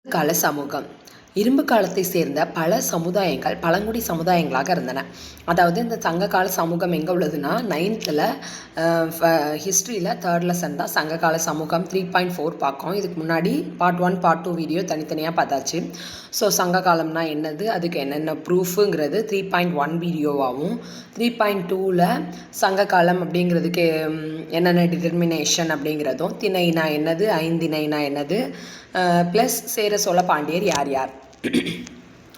கால சமூகம் இரும்பு காலத்தை சேர்ந்த பல சமுதாயங்கள் பழங்குடி சமுதாயங்களாக இருந்தன. அதாவது இந்த சங்க கால சமூகம் எங்கே உள்ளதுன்னா 9th ஹிஸ்ட்ரியில் 3rd லெசன் தான் சங்ககால சமூகம் 3.4 பார்க்கோம். இதுக்கு முன்னாடி பார்ட் 1 பார்ட் 2 வீடியோ தனித்தனியாக பார்த்தாச்சு. ஸோ சங்க காலம்னா என்னது, அதுக்கு என்னென்ன ப்ரூஃபுங்கிறது 3.1 வீடியோவாகவும் 3.2ல் சங்க காலம் அப்படிங்கிறதுக்கு என்னென்ன டிட்டர்மினேஷன் அப்படிங்கிறதும், திணைனா என்னது, ஐந்திணைனா என்னது, ப்ளஸ் சேர சோழ பாண்டியர் யார் யார்,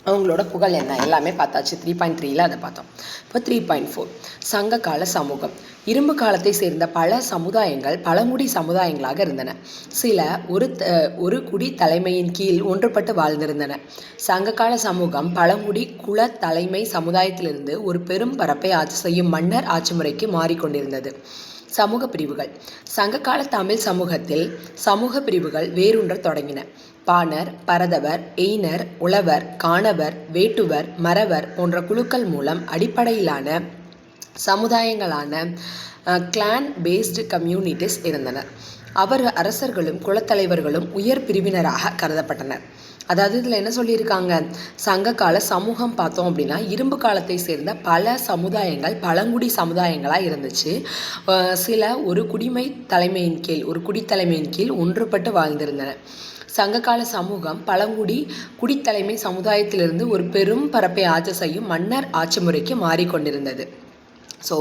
அவங்களோட புகழ் என்ன, எல்லாமே பார்த்தாச்சு. 3.3ல் அதை பார்த்தோம். இப்போ 3.4 சங்ககால சமூகம். இரும்பு காலத்தை சேர்ந்த பல சமுதாயங்கள் பழங்குடி சமுதாயங்களாக இருந்தன. சில ஒரு குடி தலைமையின் கீழ் ஒன்றுபட்டு வாழ்ந்திருந்தன. சங்ககால சமூகம் பழங்குடி குல தலைமை சமுதாயத்திலிருந்து ஒரு பெரும் பரப்பை ஆட்சி செய்யும் மன்னர் ஆட்சி முறைக்கு மாறிக்கொண்டிருந்தது. சமூக பிரிவுகள். சங்ககால தமிழ் சமூகத்தில் சமூக பிரிவுகள் வேரூன்ற தொடங்கின. பாணர், பரதவர், எய்னர், உழவர், காணவர், வேட்டுவர், மறவர் போன்ற குழுக்கள் மூலம் அடிப்படையிலான சமுதாயங்களான கிளான் பேஸ்டு கம்யூனிட்டிஸ் இருந்தனர். அரசர்களும் குலத்தலைவர்களும் உயர் பிரிவினராக கருதப்பட்டனர். அதாவது இதில் என்ன சொல்லியிருக்காங்க, சங்ககால சமூகம் பார்த்தோம் அப்படின்னா இரும்பு காலத்தை சேர்ந்த பல சமுதாயங்கள் பழங்குடி சமுதாயங்களாக இருந்துச்சு. சில ஒரு குடித்தலைமையின் கீழ் ஒன்றுபட்டு வாழ்ந்திருந்தன. சங்ககால சமூகம் பழங்குடி குடித்தலைமை சமுதாயத்திலிருந்து ஒரு பெரும் பரப்பை ஆட்சி செய்யும் மன்னர் ஆட்சி முறைக்கு மாறிக்கொண்டிருந்தது. ஸோ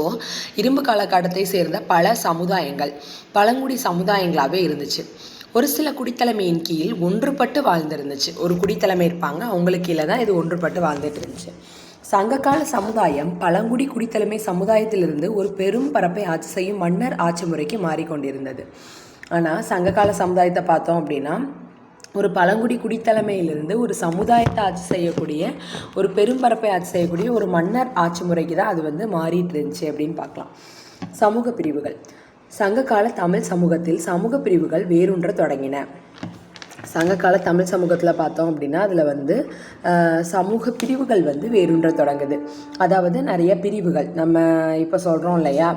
இரும்பு காலகட்டத்தை சேர்ந்த பல சமுதாயங்கள் பழங்குடி சமுதாயங்களாகவே இருந்துச்சு. ஒரு சில குடித்தலைமையின் கீழ் ஒன்றுபட்டு வாழ்ந்துருந்துச்சு. ஒரு குடித்தலைமை இருப்பாங்க, அவங்களுக்கு கீழே தான் இது ஒன்றுபட்டு வாழ்ந்துட்டு இருந்துச்சு. சங்ககால சமுதாயம் பழங்குடி குடித்தலைமை சமுதாயத்திலிருந்து ஒரு பெரும் பரப்பை ஆட்சி செய்யும் மன்னர் ஆட்சி முறைக்கு மாறிக்கொண்டிருந்தது. ஆனால் சங்ககால சமுதாயத்தை பார்த்தோம் அப்படின்னா ஒரு பழங்குடி குடித்தலைமையிலிருந்து ஒரு சமுதாயத்தை ஆட்சி செய்யக்கூடிய ஒரு பெரும்பரப்பை ஆட்சி செய்யக்கூடிய ஒரு மன்னர் ஆட்சி முறைக்கு தான் அது மாறிட்டு இருந்துச்சு அப்படின்னு பார்க்கலாம். சமூக பிரிவுகள். சங்ககால தமிழ் சமூகத்தில் சமூக பிரிவுகள் வேரூன்ற தொடங்கின. சங்ககால தமிழ் சமூகத்தில் பார்த்தோம் அப்படின்னா அதில் சமூக பிரிவுகள் வேரூன்ற தொடங்குது. அதாவது நிறைய பிரிவுகள் நம்ம இப்போ சொல்கிறோம் இல்லையா,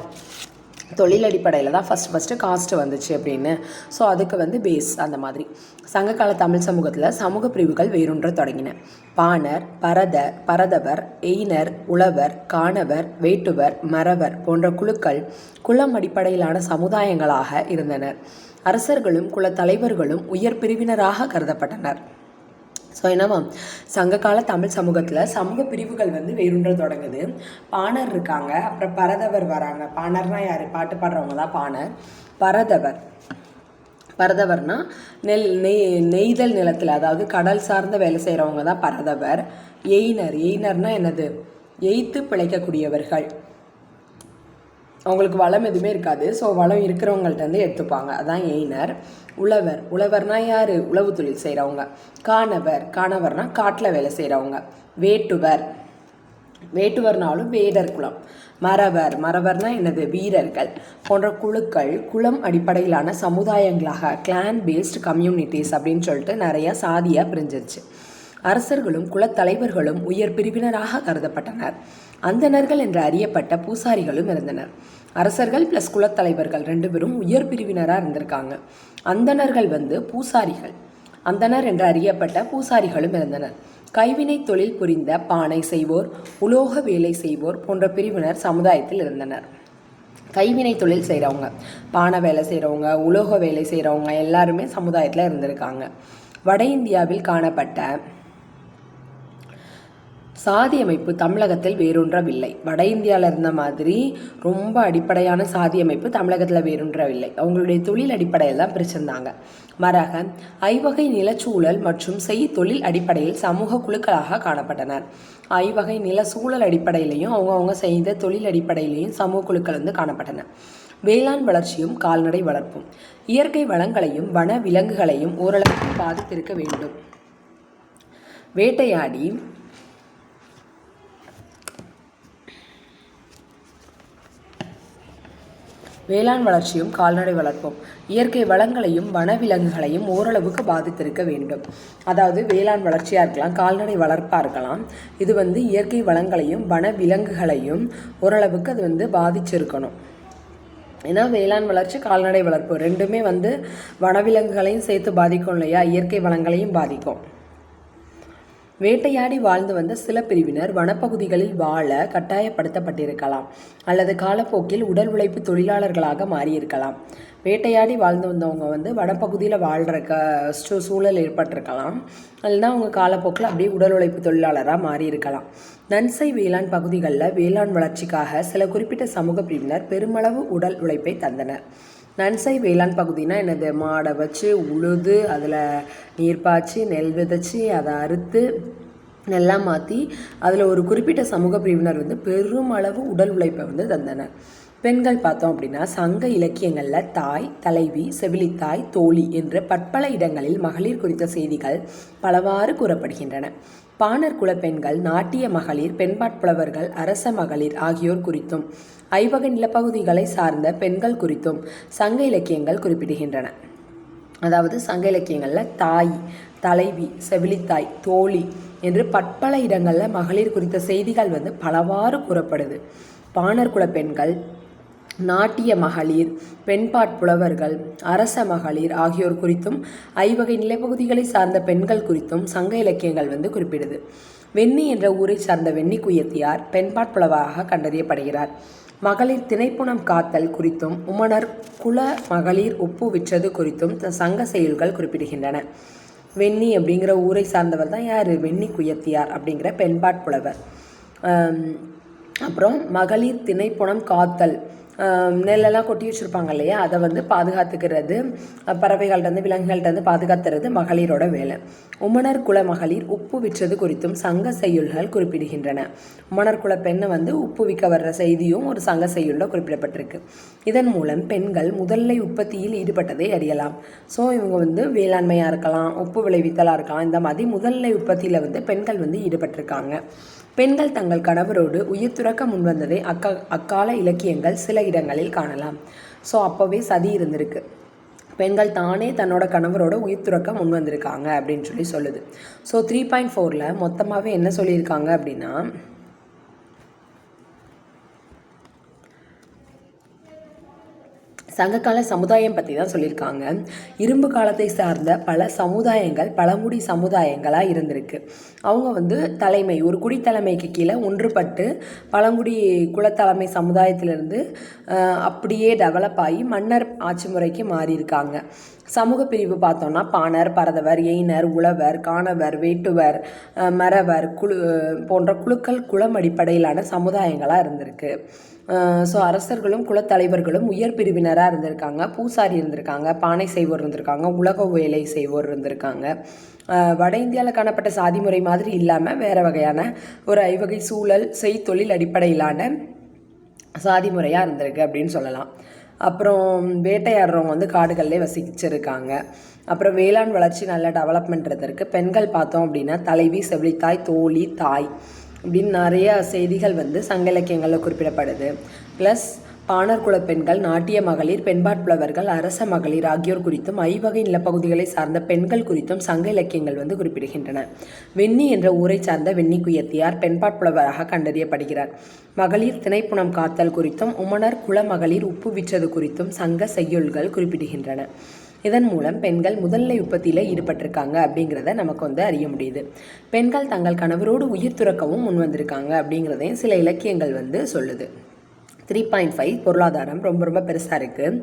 தொழில் அடிப்படையில் தான் ஃபஸ்ட்டு காஸ்ட்டு வந்துச்சு அப்படின்னு. ஸோ அதுக்கு பேஸ் அந்த மாதிரி சங்ககால தமிழ் சமூகத்தில் சமூக பிரிவுகள் வேரூன்ற தொடங்கின. பாணர், பரதவர், எய்னர், உழவர், காணவர், வேட்டுவர், மறவர் போன்ற குழுக்கள் குலம் அடிப்படையிலான சமுதாயங்களாக இருந்தனர். அரசர்களும் குல தலைவர்களும் உயர் பிரிவினராக கருதப்பட்டனர். ஸோ என்னவா, சங்ககால தமிழ் சமூகத்தில் சமூக பிரிவுகள் வேரூன்ற தொடங்குது. பாணர் இருக்காங்க, அப்புறம் பரதவர் வராங்க. பாணர்னா யார், பாட்டு பாடுறவங்க தான் பாணர். பரதவர்னா நெய்தல் நிலத்தில், அதாவது கடல் சார்ந்த வேலை செய்கிறவங்க தான் பரதவர். எய்னர்னா என்னது, எய்த்து பிழைக்கக்கூடியவர்கள். அவங்களுக்கு வளம் எதுவுமே இருக்காது, ஸோ வளம் இருக்கிறவங்கள்ட்ட எடுத்துப்பாங்க, அதான் எய்னர். உழவர்னா யார், உழவு தொழில் செய்கிறவங்க. காணவர்னா காட்டில் வேலை செய்கிறவங்க. வேட்டுவர்னாலும் வேடர் குலம். மறவர்னா என்னது, வீரர்கள் போன்ற குழுக்கள் குலம் அடிப்படையிலான சமுதாயங்களாக கிளான் பேஸ்டு கம்யூனிட்டிஸ் அப்படின்னு சொல்லிட்டு நிறையா சாதியாக பிரிஞ்சிருச்சு. அரசர்களும் குலத்தலைவர்களும் உயர் பிரிவினராக கருதப்பட்டனர். அந்தணர்கள் என்று அறியப்பட்ட பூசாரிகளும் இருந்தனர். அரசர்கள் ப்ளஸ் குலத்தலைவர்கள் 2 பேரும் உயர் பிரிவினராக இருந்திருக்காங்க. அந்தணர்கள் பூசாரிகள், அந்தணர் என்று அறியப்பட்ட பூசாரிகளும் இருந்தனர். கைவினை தொழில் புரிந்த பானை செய்வோர், உலோக வேலை செய்வோர் போன்ற பிரிவினர் சமுதாயத்தில் இருந்தனர். கைவினை தொழில் செய்கிறவங்க, பானை வேலை செய்கிறவங்க, உலோக வேலை செய்கிறவங்க எல்லாருமே சமுதாயத்தில் இருந்திருக்காங்க. வட இந்தியாவில் காணப்பட்ட சாதி அமைப்பு தமிழகத்தில் வேரூன்றவில்லை. வட இந்தியாவில் இருந்த மாதிரி ரொம்ப அடிப்படையான சாதி அமைப்பு தமிழகத்தில் வேரூன்றவில்லை. அவங்களுடைய தொழில் அடிப்படையில் தான் பிரிச்சிருந்தாங்க. மரக ஐவகை நிலச்சூழல் மற்றும் தொழில் அடிப்படையில் சமூக குழுக்களாக காணப்பட்டனர். ஐவகை நிலச்சூழல் அடிப்படையிலையும் அவங்க செய்த தொழில் அடிப்படையிலையும் சமூக குழுக்கள் காணப்பட்டன. வேளாண் வளர்ச்சியும் கால்நடை வளர்ப்பும். இயற்கை வளங்களையும் வன விலங்குகளையும் ஓரளவுக்கு பாதித்திருக்க வேண்டும். வேட்டையாடி வேளாண் வளர்ச்சியும் கால்நடை வளர்ப்பும் இயற்கை வளங்களையும் வனவிலங்குகளையும் ஓரளவுக்கு பாதித்திருக்க வேண்டும். அதாவது வேளாண் வளர்ச்சியாக இருக்கலாம், கால்நடை வளர்ப்பாக இருக்கலாம். இது இயற்கை வளங்களையும் வனவிலங்குகளையும் ஓரளவுக்கு அது பாதிச்சிருக்கணும். ஏன்னா வேளாண் வளர்ச்சி கால்நடை வளர்ப்பு ரெண்டுமே வந்து வனவிலங்குகளையும் சேர்த்து பாதிக்கும் இல்லையா, இயற்கை வளங்களையும் பாதிக்கும். வேட்டையாடி வாழ்ந்து வந்த சில பிரிவினர் வனப்பகுதிகளில் வாழ கட்டாயப்படுத்தப்பட்டிருக்கலாம் அல்லது காலப்போக்கில் உடல் உழைப்பு தொழிலாளர்களாக மாறியிருக்கலாம். வேட்டையாடி வாழ்ந்து வந்தவங்க வந்து வனப்பகுதியில் வாழ்கிற சூழல் ஏற்பட்டிருக்கலாம், இல்லைன்னா அவங்க காலப்போக்கில் அப்படியே உடல் உழைப்பு தொழிலாளராக மாறியிருக்கலாம். நன்சை வேளாண் பகுதிகளில் வேளாண் வளர்ச்சிக்காக சில குறிப்பிட்ட சமூக பிரிவினர் பெருமளவு உடல் உழைப்பை தந்தனர். நன்சை வேளாண் பகுதினா என்னது, மாடை வச்சு உழுது அதில் நீர் பாய்ச்சி நெல் விதைச்சி அதை அறுத்து நெல்லாக மாற்றி அதில் ஒரு குறிப்பிட்ட சமூக பிரிவினர் வந்து பெருமளவு உடல் உழைப்பை வந்து தந்தனர். பெண்கள் பார்த்தோம் அப்படின்னா சங்க இலக்கியங்களில் தாய், தலைவி, செவிலித்தாய், தோழி என்ற பற்பல இடங்களில் மகளிர் குறித்த செய்திகள் பலவாறு கூறப்படுகின்றன. பாணர் குல பெண்கள், நாட்டிய மகளிர், பெண்பாட்புலவர்கள், அரச மகளிர் ஆகியோர் குறித்தும் ஐவகை நிலப்பகுதிகளை சார்ந்த பெண்கள் குறித்தும் சங்க இலக்கியங்கள் குறிப்பிடுகின்றன. அதாவது சங்க இலக்கியங்களில் தாய், தலைவி, செவிலித்தாய், தோழி என்று பற்பல இடங்களில் மகளிர் குறித்த செய்திகள் வந்து பலவாறு கூறப்படுது. பாணர் குல பெண்கள், நாட்டிய மகளிர், பெண்பாட்புலவர்கள், அரச மகளிர் ஆகியோர் குறித்தும் ஐவகை நிலப்பகுதிகளை சார்ந்த பெண்கள் குறித்தும் சங்க இலக்கியங்கள் வந்து குறிப்பிடுது. வெண்ணி என்ற ஊரை சார்ந்த வெண்ணி குயத்தியார் பெண்பாட்புலவராக கண்டறியப்படுகிறார். மகளிர் திணைப்புணம் காத்தல் குறித்தும் உமணர் குல மகளிர் உப்பு விற்றது குறித்தும் சங்க செயல்கள் குறிப்பிடுகின்றன. வெண்ணி அப்படிங்கிற ஊரை சார்ந்தவர் தான் யார், வெண்ணி குயத்தியார் அப்படிங்கிற பெண்பாட்புலவர். அப்புறம் மகளிர் திணைப்புணம் காத்தல், நெல்லெல்லாம் கொட்டி வச்சுருப்பாங்க இல்லையா, அதை வந்து பாதுகாத்துக்கிறது, பறவைகள்கிட்ட விலங்குகள்கிட்ட பாதுகாத்துறது மகளிரோட வேலை. உமணர் குல மகளிர் உப்பு விற்றது குறித்தும் சங்க செய்யுள்கள் குறிப்பிடுகின்றன. உமணர் குல பெண்ணை வந்து உப்பு விற்க வர்ற செய்தியும் ஒரு சங்க செய்யுளில் குறிப்பிடப்பட்டிருக்கு. இதன் மூலம் பெண்கள் முதல்லை உற்பத்தியில் ஈடுபட்டதை அறியலாம். ஸோ இவங்க வந்து வேளாண்மையாக இருக்கலாம், உப்பு விளைவித்தலாக இருக்கலாம், இந்த மாதிரி முதல்லை உற்பத்தியில் வந்து பெண்கள் வந்து ஈடுபட்டிருக்காங்க. பெண்கள் தங்கள் கணவரோடு உயிர் துறக்க முன்வந்ததை அக்கால இலக்கியங்கள் சில இடங்களில் காணலாம். ஸோ அப்போவே சதி இருந்திருக்கு, பெண்கள் தானே தன்னோட கணவரோட உயிர் துறக்க முன் வந்திருக்காங்க அப்படின்னு சொல்லுது. ஸோ 3.4ல் மொத்தமாகவே என்ன சொல்லியிருக்காங்க அப்படின்னா, சங்ககால சமுதாயம் பற்றி தான் சொல்லியிருக்காங்க. இரும்பு காலத்தை சார்ந்த பல சமுதாயங்கள் பழங்குடி சமுதாயங்களாக இருந்திருக்கு. அவங்க வந்து தலைமை, ஒரு குடித்தலைமைக்கு கீழே ஒன்றுபட்டு பழங்குடி குலத்தலைமை சமுதாயத்திலிருந்து அப்படியே டெவலப் ஆகி மன்னர் ஆட்சி முறைக்கு மாறியிருக்காங்க. சமூக பிரிவு பார்த்தோன்னா பாணர், பரதவர், எயினர், உழவர், காணவர், வேட்டுவர், மறவர் போன்ற குழுக்கள் குலம் அடிப்படையிலான சமுதாயங்களாக இருந்திருக்கு. ஸோ அரசர்களும் குலத்தலைவர்களும் உயர் பிரிவினராக இருந்திருக்காங்க. பூசாரி இருந்திருக்காங்க, பானை செய்வோர் இருந்திருக்காங்க, உலக வேலை செய்வோர் இருந்திருக்காங்க. வட இந்தியாவில் காணப்பட்ட சாதி முறை மாதிரி இல்லாமல் வேறு வகையான ஒரு ஐவகை சூழல் செய்தொழில் அடிப்படையிலான சாதி முறையாக இருந்திருக்கு அப்படின்னு சொல்லலாம். அப்புறம் வேட்டையாடுறவங்க வந்து காடுகளிலே வசிச்சிருக்காங்க. அப்புறம் வேளாண் வளர்ச்சி நல்லா டெவலப்மெண்ட்றதுக்கு பெண்கள் பார்த்தோம் அப்படின்னா தலைவி, செவிலித்தாய், தோழி, தாய் அப்படின்னு நிறைய செய்திகள் வந்து சங்க இலக்கியங்களில் குறிப்பிடப்படுது. ப்ளஸ் பாணர் குல பெண்கள், நாட்டிய மகளிர், பெண்பாட்புலவர்கள், அரச மகளிர் ஆகியோர் குறித்தும் ஐவகை நிலப்பகுதிகளை சார்ந்த பெண்கள் குறித்தும் சங்க இலக்கியங்கள் வந்து குறிப்பிடுகின்றன. வெண்ணி என்ற ஊரை சார்ந்த வெண்ணி குயத்தியார் பெண்பாட்புலவராக கண்டறியப்படுகிறார். மகளிர் திணைப்புணம் காத்தல் குறித்தும் உமணர் குல மகளிர் உப்பு விற்றது குறித்தும் சங்க செய்யுள்கள் குறிப்பிடுகின்றன. இதன் மூலம் பெண்கள் முதல்லை உற்பத்தியில் ஈடுபட்டிருக்காங்க அப்படிங்கிறத நமக்கு வந்து அறிய முடியுது. பெண்கள் தங்கள் கணவரோடு உயிர் துறக்கவும் முன் வந்திருக்காங்க அப்படிங்கிறதையும் சில இலக்கியங்கள் வந்து சொல்லுது. 3.5 பொருளாதாரம் ரொம்ப ரொம்ப பெருசாக இருக்குது.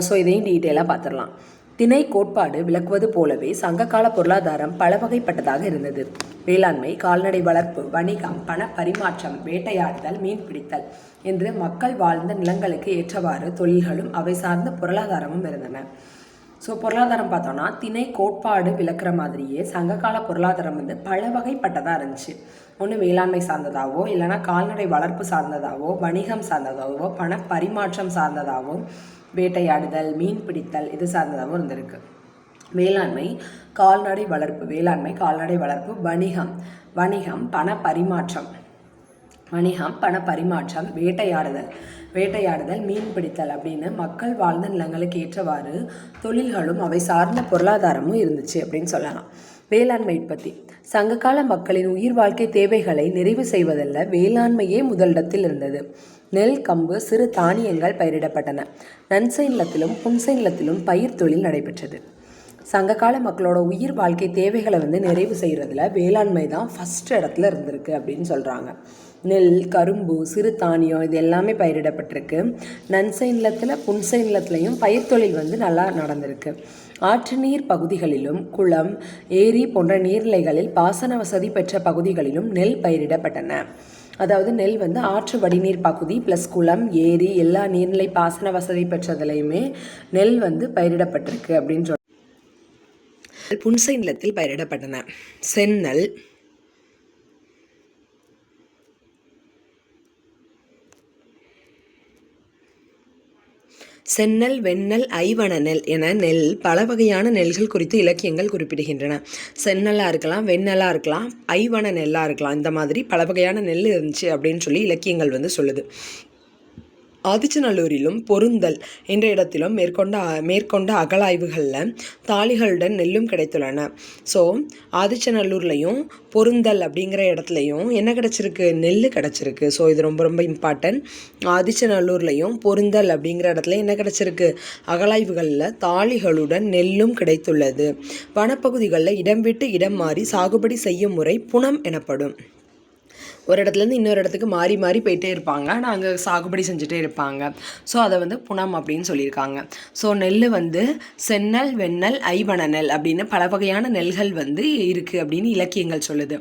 ஸோ இதையும் டீட்டெயிலாக பார்த்துடலாம். திணை கோட்பாடு விளக்குவது போலவே சங்ககால பொருளாதாரம் பல வகைப்பட்டதாக இருந்தது. வேளாண்மை, கால்நடை வளர்ப்பு, வணிகம், பண பரிமாற்றம், வேட்டையாடுதல், மீன் பிடித்தல் என்று மக்கள் வாழ்ந்த நிலங்களுக்கு ஏற்றவாறு தொழில்களும் அவை சார்ந்த பொருளாதாரமும் இருந்தன. ஸோ பொருளாதாரம் பார்த்தோன்னா திணை கோட்பாடு விளக்குற மாதிரியே சங்ககால பொருளாதாரம் வந்து பல வகைப்பட்டதாக இருந்துச்சு. ஒன்று வேளாண்மை சார்ந்ததாகவோ, இல்லைனா கால்நடை வளர்ப்பு சார்ந்ததாகவோ, வணிகம் சார்ந்ததாகவோ, பண பரிமாற்றம் சார்ந்ததாகவோ, வேட்டையாடுதல், மீன் பிடித்தல் இது சார்ந்ததாகவும் இருந்திருக்கு. வேளாண்மை, கால்நடை வளர்ப்பு, வணிகம், பண பரிமாற்றம், வேட்டையாடுதல், மீன் பிடித்தல் அப்படின்னு மக்கள் வாழ்ந்த நிலங்களுக்கு ஏற்றவாறு தொழில்களும் அவை சார்ந்த பொருளாதாரமும் இருந்துச்சு அப்படின்னு சொல்லலாம். வேளாண்மை உற்பத்தி. சங்ககால மக்களின் உயிர் வாழ்க்கை தேவைகளை நிறைவு செய்வதல்ல, வேளாண்மையே முதலிடத்தில் இருந்தது. நெல், கம்பு, சிறு தானியங்கள் பயிரிடப்பட்டன. நன்சை நிலத்திலும் புன்சை நிலத்திலும் பயிர் தொழில் நடைபெற்றது. சங்ககால மக்களோட உயிர் வாழ்க்கை தேவைகளை நிறைவு செய்கிறதுல வேளாண்மை தான் ஃபஸ்ட் இடத்துல இருந்திருக்கு அப்படின்னு சொல்கிறாங்க. நெல், கரும்பு, சிறு தானியம் இது எல்லாமே பயிரிடப்பட்டிருக்கு. நன்சை நிலத்தில் புன்சை நிலத்துலையும் பயிர் தொழில் நல்லா நடந்திருக்கு. ஆற்று நீர் பகுதிகளிலும் குளம், ஏரி போன்ற நீர்நிலைகளில் பாசன வசதி பெற்ற பகுதிகளிலும் நெல் பயிரிடப்பட்டன. அதாவது நெல் ஆற்று வடிநீர் பகுதி ப்ளஸ் குளம், ஏரி எல்லா நீர்நிலை பாசன வசதி பெற்றதுலையுமே நெல் பயிரிடப்பட்டிருக்கு அப்படின்னு சொல்ல. புன்சை நிலத்தில் பயிரிடப்பட்டன. செந்நெல், செந்நெல், வெண்ணெல், ஐவன நெல் என நெல் பல வகையான நெல்கள் குறித்து இலக்கியங்கள் குறிப்பிடுகின்றன. செந்நெல்லாக இருக்கலாம், வெண்ணெல்லாக இருக்கலாம், ஐவன நெல்லாக இருக்கலாம். இந்த மாதிரி பல வகையான நெல் இருந்துச்சு அப்படின்னு சொல்லி இலக்கியங்கள் சொல்லுது. ஆதிச்சநல்லூரிலும் பொருந்தல் என்ற இடத்திலும் மேற்கொண்ட அகழாய்வுகளில் தாளிகளுடன் நெல்லும் கிடைத்துள்ளன. ஸோ ஆதிச்சநல்லூர்லையும் பொருந்தல் அப்படிங்கிற இடத்துலையும் என்ன கிடச்சிருக்கு? நெல் கிடச்சிருக்கு. ஸோ இது ரொம்ப ரொம்ப இம்பார்ட்டன்ட். ஆதிச்சநல்லூர்லையும் பொருந்தல் அப்படிங்கிற இடத்துல என்ன கிடச்சிருக்கு? அகழாய்வுகளில் தாளிகளுடன் நெல்லும் கிடைத்துள்ளது. வனப்பகுதிகளில் இடம் விட்டு இடம் மாறி சாகுபடி செய்யும் முறை புனம் எனப்படும். ஒரு இடத்துலேருந்து இன்னொரு இடத்துக்கு மாறி மாறி போயிட்டே இருப்பாங்க, நாங்கள் சாகுபடி செஞ்சுட்டே இருப்பாங்க. ஸோ அதை புனம் அப்படின்னு சொல்லியிருக்காங்க. ஸோ நெல் செந்நெல், வெண்ணெல், ஐவன நெல் அப்படின்னு பல வகையான நெல்கள் இருக்குது அப்படின்னு இலக்கியங்கள் சொல்லுது.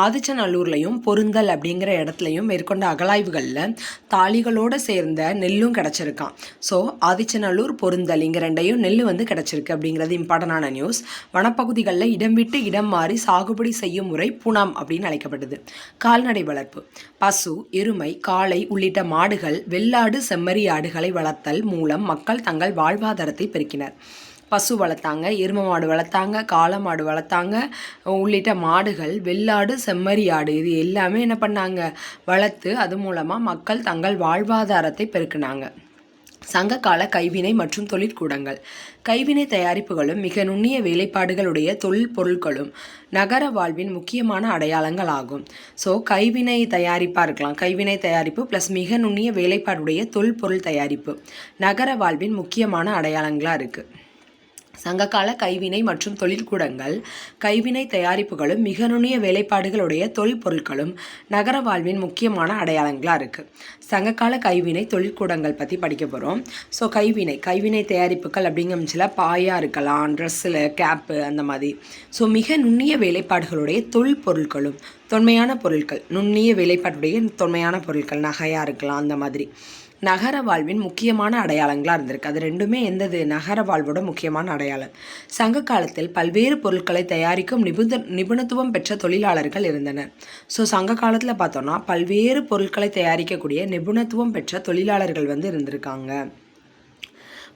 ஆதிச்சநல்லூர்லையும் பொருந்தல் அப்படிங்கிற இடத்துலையும் மேற்கொண்ட அகழாய்வுகளில் தாளிகளோடு சேர்ந்த நெல்லும் கிடச்சிருக்கான். ஸோ ஆதிச்சநல்லூர், பொருந்தல் இங்கே ரெண்டையும் நெல் கிடச்சிருக்கு அப்படிங்கிறது இம்பார்ட்டண்டான நியூஸ். வனப்பகுதிகளில் இடம் விட்டு இடம் மாறி சாகுபடி செய்யும் முறை புனம் அப்படின்னு அழைக்கப்பட்டது. கால்நடை வளர்ப்பு. பசு, எருமை, காளை உள்ளிட்ட மாடுகள், வெள்ளாடு, செம்மறி ஆடுகளை வளர்த்தல் மூலம் மக்கள் தங்கள் வாழ்வாதாரத்தை பெருக்கினர். பசு வளர்த்தாங்க, எருமை மாடு வளர்த்தாங்க, காளை மாடு வளர்த்தாங்க உள்ளிட்ட மாடுகள், வெள்ளாடு, செம்மறி ஆடு இது எல்லாமே என்ன பண்ணாங்க? வளர்த்து அது மூலமாக மக்கள் தங்கள் வாழ்வாதாரத்தை பெருக்கினாங்க. சங்ககால கைவினை மற்றும் தொழிற்கூடங்கள். கைவினை தயாரிப்புகளும் மிக நுண்ணிய வேலைப்பாடுகளுடைய தொழில் பொருட்களும் நகர வாழ்வின் முக்கியமான அடையாளங்கள் ஆகும். ஸோ கைவினை தயாரிப்பாக இருக்கலாம், கைவினை தயாரிப்பு ப்ளஸ் மிக நுண்ணிய வேலைப்பாடுடைய தொல்பொருள் தயாரிப்பு நகர வாழ்வின் முக்கியமான அடையாளங்களாக இருக்குது. சங்ககால கைவினை மற்றும் தொழிற்கூடங்கள், கைவினை தயாரிப்புகளும் மிக நுண்ணிய வேலைப்பாடுகளுடைய தொல்பொருட்களும் நகர வாழ்வின் முக்கியமான அடையாளங்களாக இருக்குது. சங்ககால கைவினை தொழிற்கூடங்கள் பற்றி படிக்க போகிறோம். ஸோ கைவினை தயாரிப்புகள் அப்படிங்கிற பாயாக இருக்கலாம், ட்ரெஸ்ஸில் கேப்பு அந்த மாதிரி. ஸோ மிக நுண்ணிய வேலைப்பாடுகளுடைய தொல்பொருட்களும் தொன்மையான பொருட்கள், நுண்ணிய வேலைப்பாட்டுடைய தொன்மையான பொருட்கள் நகையாக இருக்கலாம் அந்த மாதிரி நகர வாழ்வின் முக்கியமான அடையாளங்களாக இருந்திருக்கு. அது ரெண்டுமே எந்தது? நகர வாழ்வோட முக்கியமான அடையாளம். சங்க காலத்தில் பல்வேறு பொருட்களை தயாரிக்கும் நிபுணத்துவம் பெற்ற தொழிலாளர்கள் இருந்தனர். ஸோ சங்க காலத்தில் பார்த்தோன்னா பல்வேறு பொருட்களை தயாரிக்கக்கூடிய நிபுணத்துவம் பெற்ற தொழிலாளர்கள் இருந்திருக்காங்க.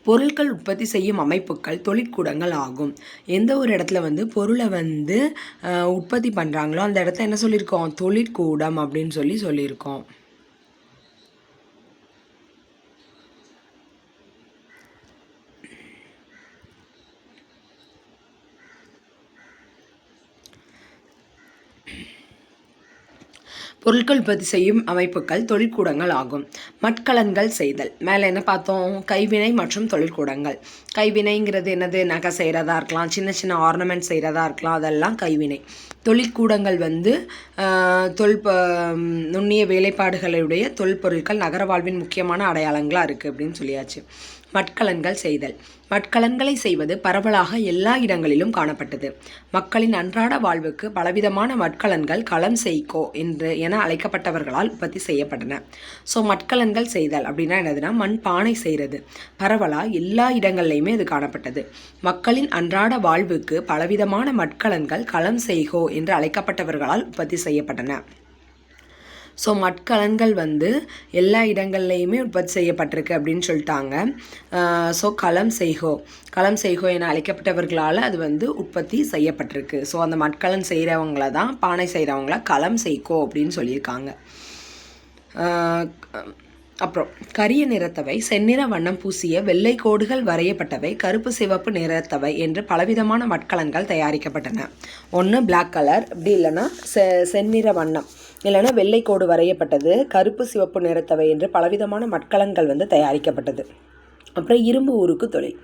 பொருட்கள் உற்பத்தி செய்யும் அமைப்புகள் தொழிற்கூடங்கள் ஆகும். எந்த ஒரு இடத்துல பொருளை உற்பத்தி பண்ணுறாங்களோ அந்த இடத்த என்ன சொல்லியிருக்கோம்? தொழிற்கூடம் அப்படின்னு சொல்லியிருக்கோம். பொருட்கள் உற்பத்தி செய்யும் அமைப்புகள் தொழிற்கூடங்கள் ஆகும். மட்கலன்கள் செய்தல். மேலே என்ன பார்த்தோம்? கைவினை மற்றும் தொழிற்கூடங்கள். கைவினைங்கிறது என்னது? நகை செய்கிறதா இருக்கலாம், சின்ன சின்ன ஆர்னமெண்ட் செய்கிறதா இருக்கலாம், அதெல்லாம் கைவினை. தொழிற்கூடங்கள் நுண்ணிய வேலைப்பாடுகளுடைய தொல்பொருட்கள் நகர வாழ்வின் முக்கியமான அடையாளங்களாக இருக்குது அப்படின்னு சொல்லியாச்சு. மட்கலன்கள் செய்தல். மட்கலன்களை செய்வது பரவலாக எல்லா இடங்களிலும் காணப்பட்டது. மக்களின் அன்றாட வாழ்வுக்கு பலவிதமான மட்கலன்கள் களம் செய்கோ என அழைக்கப்பட்டவர்களால் உற்பத்தி செய்யப்பட்டன. ஸோ மட்கலன்கள் செய்தல் அப்படின்னா என்னதுன்னா மண் பானை செய்கிறது. பரவலாக எல்லா இடங்கள்லையுமே அது காணப்பட்டது. மக்களின் அன்றாட வாழ்வுக்கு பலவிதமான மட்கலன்கள் களம் செய்கோ என்று அழைக்கப்பட்டவர்களால் உற்பத்தி செய்யப்பட்டன. ஸோ மட்கலன்கள் எல்லா இடங்கள்லையுமே உற்பத்தி செய்யப்பட்டிருக்கு அப்படின்னு சொல்லிட்டாங்க. ஸோ களம் செய்கோ என அழைக்கப்பட்டவர்களால் அது உற்பத்தி செய்யப்பட்டிருக்கு. ஸோ அந்த மட்கலன் செய்கிறவங்கள தான், பானை செய்கிறவங்கள களம் செய்கோ அப்படின்னு சொல்லியிருக்காங்க. அப்புறம் கரிய நிறத்தவை, செந்நிற வண்ணம் பூசிய வெள்ளை கோடுகள் வரையப்பட்டவை, கருப்பு சிவப்பு நிறத்தவை என்று பலவிதமான மட்கலன்கள் தயாரிக்கப்பட்டன. ஒன்று பிளாக் கலர், இப்படி இல்லைன்னா செந்நிற வண்ணம், இல்லைன்னா வெள்ளை கோடு வரையப்பட்டது, கருப்பு சிவப்பு நிறத்தவை என்று பலவிதமான மட்கலன்கள் வந்து தயாரிக்கப்பட்டது. அப்புறம் இரும்பு உருக்கு தொழில்.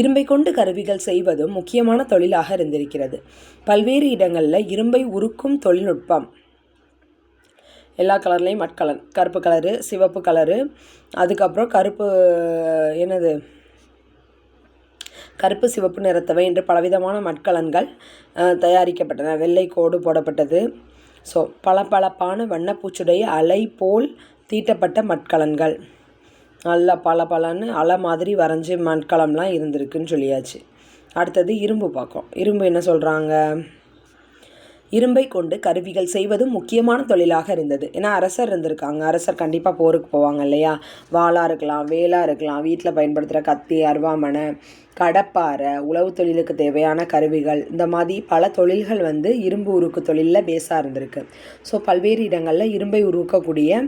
இரும்பை கொண்டு கருவிகள் செய்வதும் முக்கியமான தொழிலாக இருந்திருக்கிறது. பல்வேறு இடங்களில் இரும்பை உருக்கும் தொழில்நுட்பம், எல்லா கலர்லேயும் மட்கலன், கருப்பு கலரு, சிவப்பு கலரு, அதுக்கப்புறம் கருப்பு சிவப்பு நிறத்தவை என்று பலவிதமான மட்கலன்கள் தயாரிக்கப்பட்டன. வெள்ளை கோடு போடப்பட்டது. ஸோ பளபளப்பான வண்ணப்பூச்சுடைய அலை போல் தீட்டப்பட்ட மட்கலன்கள், நல்லா பளபளன்னு அலை மாதிரி வரைஞ்சி மட்கலம்லாம் இருந்திருக்குன்னு சொல்லியாச்சு. அடுத்தது இரும்பு பார்க்கும். இரும்பு என்ன சொல்கிறாங்க? இரும்பை கொண்டு கருவிகள் செய்வதும் முக்கியமான தொழிலாக இருந்தது. ஏன்னா அரசர் இருந்திருக்காங்க, அரசர் கண்டிப்பாக போருக்கு போவாங்க இல்லையா? வாளாக இருக்கலாம், வேலாக இருக்கலாம், வீட்டில் பயன்படுத்துகிற கத்தி, அருவாமனை, கடப்பாரை, உழவு தொழிலுக்கு தேவையான கருவிகள், இந்த மாதிரி பல தொழில்கள் வந்து இரும்பு உருக்கு தொழிலில் பேஸாக இருந்திருக்கு. ஸோ பல்வேறு இடங்களில் இரும்பை உருக்கக்கூடிய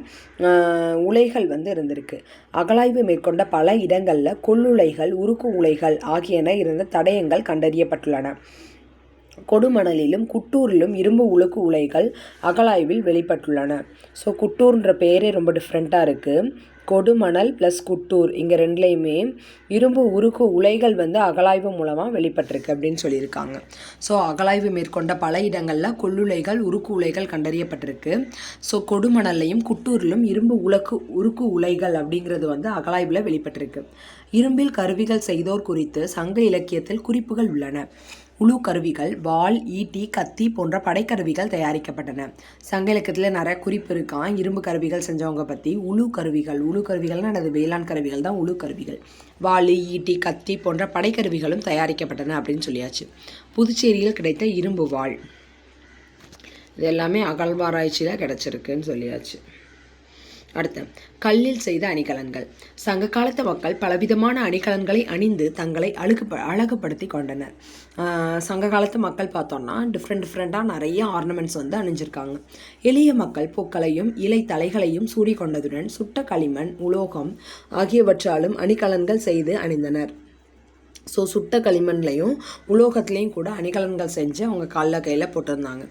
உலைகள் வந்து இருந்திருக்கு. அகழாய்வு மேற்கொண்ட பல இடங்களில் கொள்ளுலைகள், உருக்கு உலைகள் ஆகியன இருந்த தடயங்கள் கண்டறியப்பட்டுள்ளன. கொடுமணலிலும் குட்டூரிலும் இரும்பு உருக்கு உலைகள் அகழாய்வில் வெளிப்பட்டுள்ளன. ஸோ குட்டூர்ன்ற பேரே ரொம்ப டிஃப்ரெண்ட்டாக இருக்குது. கொடுமணல் ப்ளஸ் குட்டூர், இங்கே ரெண்டுலேயுமே இரும்பு உருக்கு உலைகள் வந்து அகழாய்வு மூலமாக வெளிப்பட்டிருக்கு அப்படின்னு சொல்லியிருக்காங்க. ஸோ அகழாய்வு மேற்கொண்ட பல இடங்களில் கொள்ளுலைகள், உருக்கு உலைகள் கண்டறியப்பட்டிருக்கு. ஸோ கொடுமணல்லையும் குட்டூரிலும் இரும்பு உருக்கு உலைகள் அப்படிங்கிறது வந்து அகழாய்வில் வெளிப்பட்டிருக்கு. இரும்பில் கருவிகள் செய்தோர் குறித்து சங்க இலக்கியத்தில் குறிப்புகள் உள்ளன. உழு கருவிகள், வாள், ஈட்டி, கத்தி போன்ற படைக்கருவிகள் தயாரிக்கப்பட்டன. சங்க இலக்கியத்தில் நிறைய குறிப்பு இருக்கான் இரும்பு கருவிகள் செஞ்சவங்க பற்றி. உழு கருவிகள்னால் அது வேளாண் கருவிகள் தான் உழு கருவிகள். வாள், ஈட்டி, கத்தி போன்ற படைக்கருவிகளும் தயாரிக்கப்பட்டன அப்படின்னு சொல்லியாச்சு. புதுச்சேரியில் கிடைத்த இரும்பு வாள், இது எல்லாமே அகழ்வாராய்ச்சியில் கிடச்சிருக்குன்னு சொல்லியாச்சு. அடுத்து கல்லில் செய்த அணிகலன்கள். சங்க காலத்து மக்கள் பலவிதமான அணிகலன்களை அணிந்து தங்களை அழகுபடுத்தி கொண்டனர். சங்க காலத்து மக்கள் பார்த்தோம்னா டிஃப்ரெண்ட்டாக நிறைய ஆர்னமெண்ட்ஸ் வந்து அணிஞ்சிருக்காங்க. எளிய மக்கள் பூக்களையும் இலை தலைகளையும் சூடி கொண்டதுடன் சுட்ட களிமண், உலோகம் ஆகியவற்றாலும் அணிகலன்கள் செய்து அணிந்தனர். ஸோ சுட்ட களிமண்லையும் உலோகத்துலேயும் கூட அணிகலன்கள் செஞ்சு அவங்க கையில் போட்டிருந்தாங்க.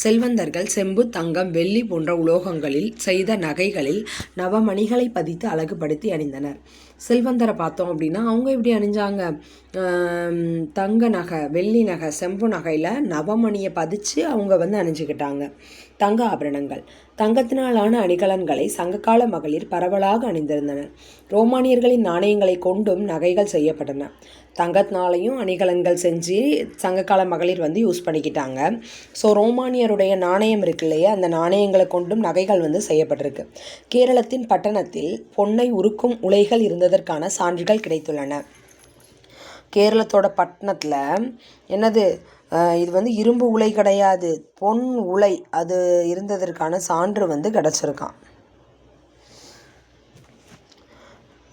செல்வந்தர்கள் செம்பு, தங்கம், வெள்ளி போன்ற உலோகங்களில் செய்த நகைகளில் நவமணிகளை பதித்து அழகுபடுத்தி அணிந்தனர். செல்வந்தரை பார்த்தோம் அப்படின்னா அவங்க எப்படி அணிஞ்சாங்க? தங்க நகை, வெள்ளி நகை, செம்பு நகையில் நவமணியை பதிச்சு அவங்க வந்து அணிஞ்சுக்கிட்டாங்க. தங்க ஆபரணங்கள், தங்கத்தினாலான அணிகலன்களை சங்ககால மகளிர் பரவலாக அணிந்திருந்தனர். ரோமானியர்களின் நாணயங்களை கொண்டும் நகைகள் செய்யப்பட்டன. தங்கத்தினாலையும் அணிகலன்கள் செஞ்சு சங்ககால மகளிர் வந்து யூஸ் பண்ணிக்கிட்டாங்க. ஸோ ரோமானியருடைய நாணயம் இருக்கு இல்லையா, அந்த நாணயங்களை கொண்டும் நகைகள் வந்து செய்யப்பட்டிருக்கு. கேரளத்தின் பட்டணத்தில் பொன்னை உருக்கும் உலைகள் இருந்ததற்கான சான்றுகள் கிடைத்துள்ளன. கேரளத்தோட பட்டணத்தில் என்னது, இது வந்து இரும்பு உலை கிடையாது, பொன் உலை, அது இருந்ததற்கான சான்று வந்து கிடச்சிருக்கான்.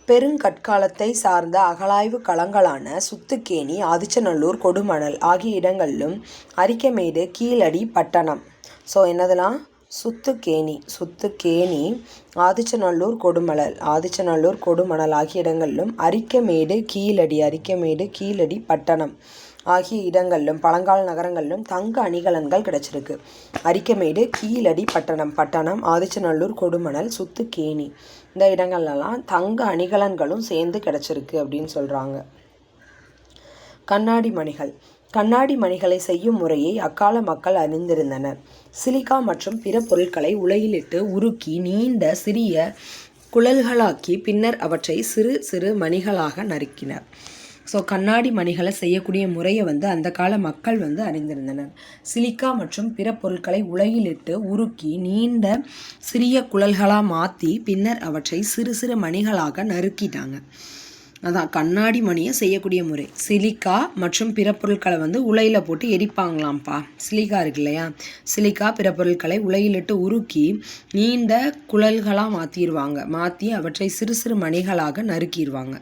பெருங்கற்காலத்தை சார்ந்த அகழாய்வு களங்களான சுத்துக்கேணி, ஆதிச்சநல்லூர், கொடுமணல் ஆகிய இடங்களிலும் அரிக்கமேடு, கீழடி, பட்டணம், ஸோ என்னதெல்லாம் சுத்துக்கேணி, ஆதிச்சநல்லூர், கொடுமணல் ஆகிய இடங்களிலும் அரிக்கமேடு, கீழடி, பட்டணம் ஆகிய இடங்களிலும் பழங்கால நகரங்களிலும் தங்க அணிகலன்கள் கிடைச்சிருக்கு. அரிக்கமேடு, கீழடி, பட்டணம், ஆதிச்சநல்லூர், கொடுமணல், சுத்துக்கேணி இந்த இடங்கள்லாம் தங்க அணிகலன்களும் சேர்ந்து கிடச்சிருக்கு அப்படின்னு சொல்கிறாங்க. கண்ணாடி மணிகளை செய்யும் முறையை அக்கால மக்கள் அறிந்திருந்தனர். சிலிக்கா மற்றும் பிற பொருட்களை உலையிலிட்டு உருக்கி நீண்ட சிறிய குழல்களாக்கி பின்னர் அவற்றை சிறு சிறு மணிகளாக நறுக்கினர். ஸோ கண்ணாடி மணிகளை செய்யக்கூடிய முறையை வந்து அந்த கால மக்கள் வந்து அறிந்திருந்தனர். சிலிக்கா மற்றும் பிற பொருட்களை உலையிலிட்டு உருக்கி நீண்ட சிறிய குழல்களாக மாற்றி பின்னர் அவற்றை சிறு சிறு மணிகளாக நறுக்கிட்டாங்க. அதான் கண்ணாடி மணியை செய்யக்கூடிய முறை. சிலிக்கா மற்றும் பிற பொருட்களை வந்து உலையில் போட்டு எரிப்பாங்களாம்ப்பா. சிலிக்கா இருக்கு இல்லையா, சிலிக்கா பிற பொருட்களை உலையிலிட்டு உருக்கி நீண்ட குழல்களாக மாற்றி அவற்றை சிறு சிறு மணிகளாக நறுக்கிடுவாங்க.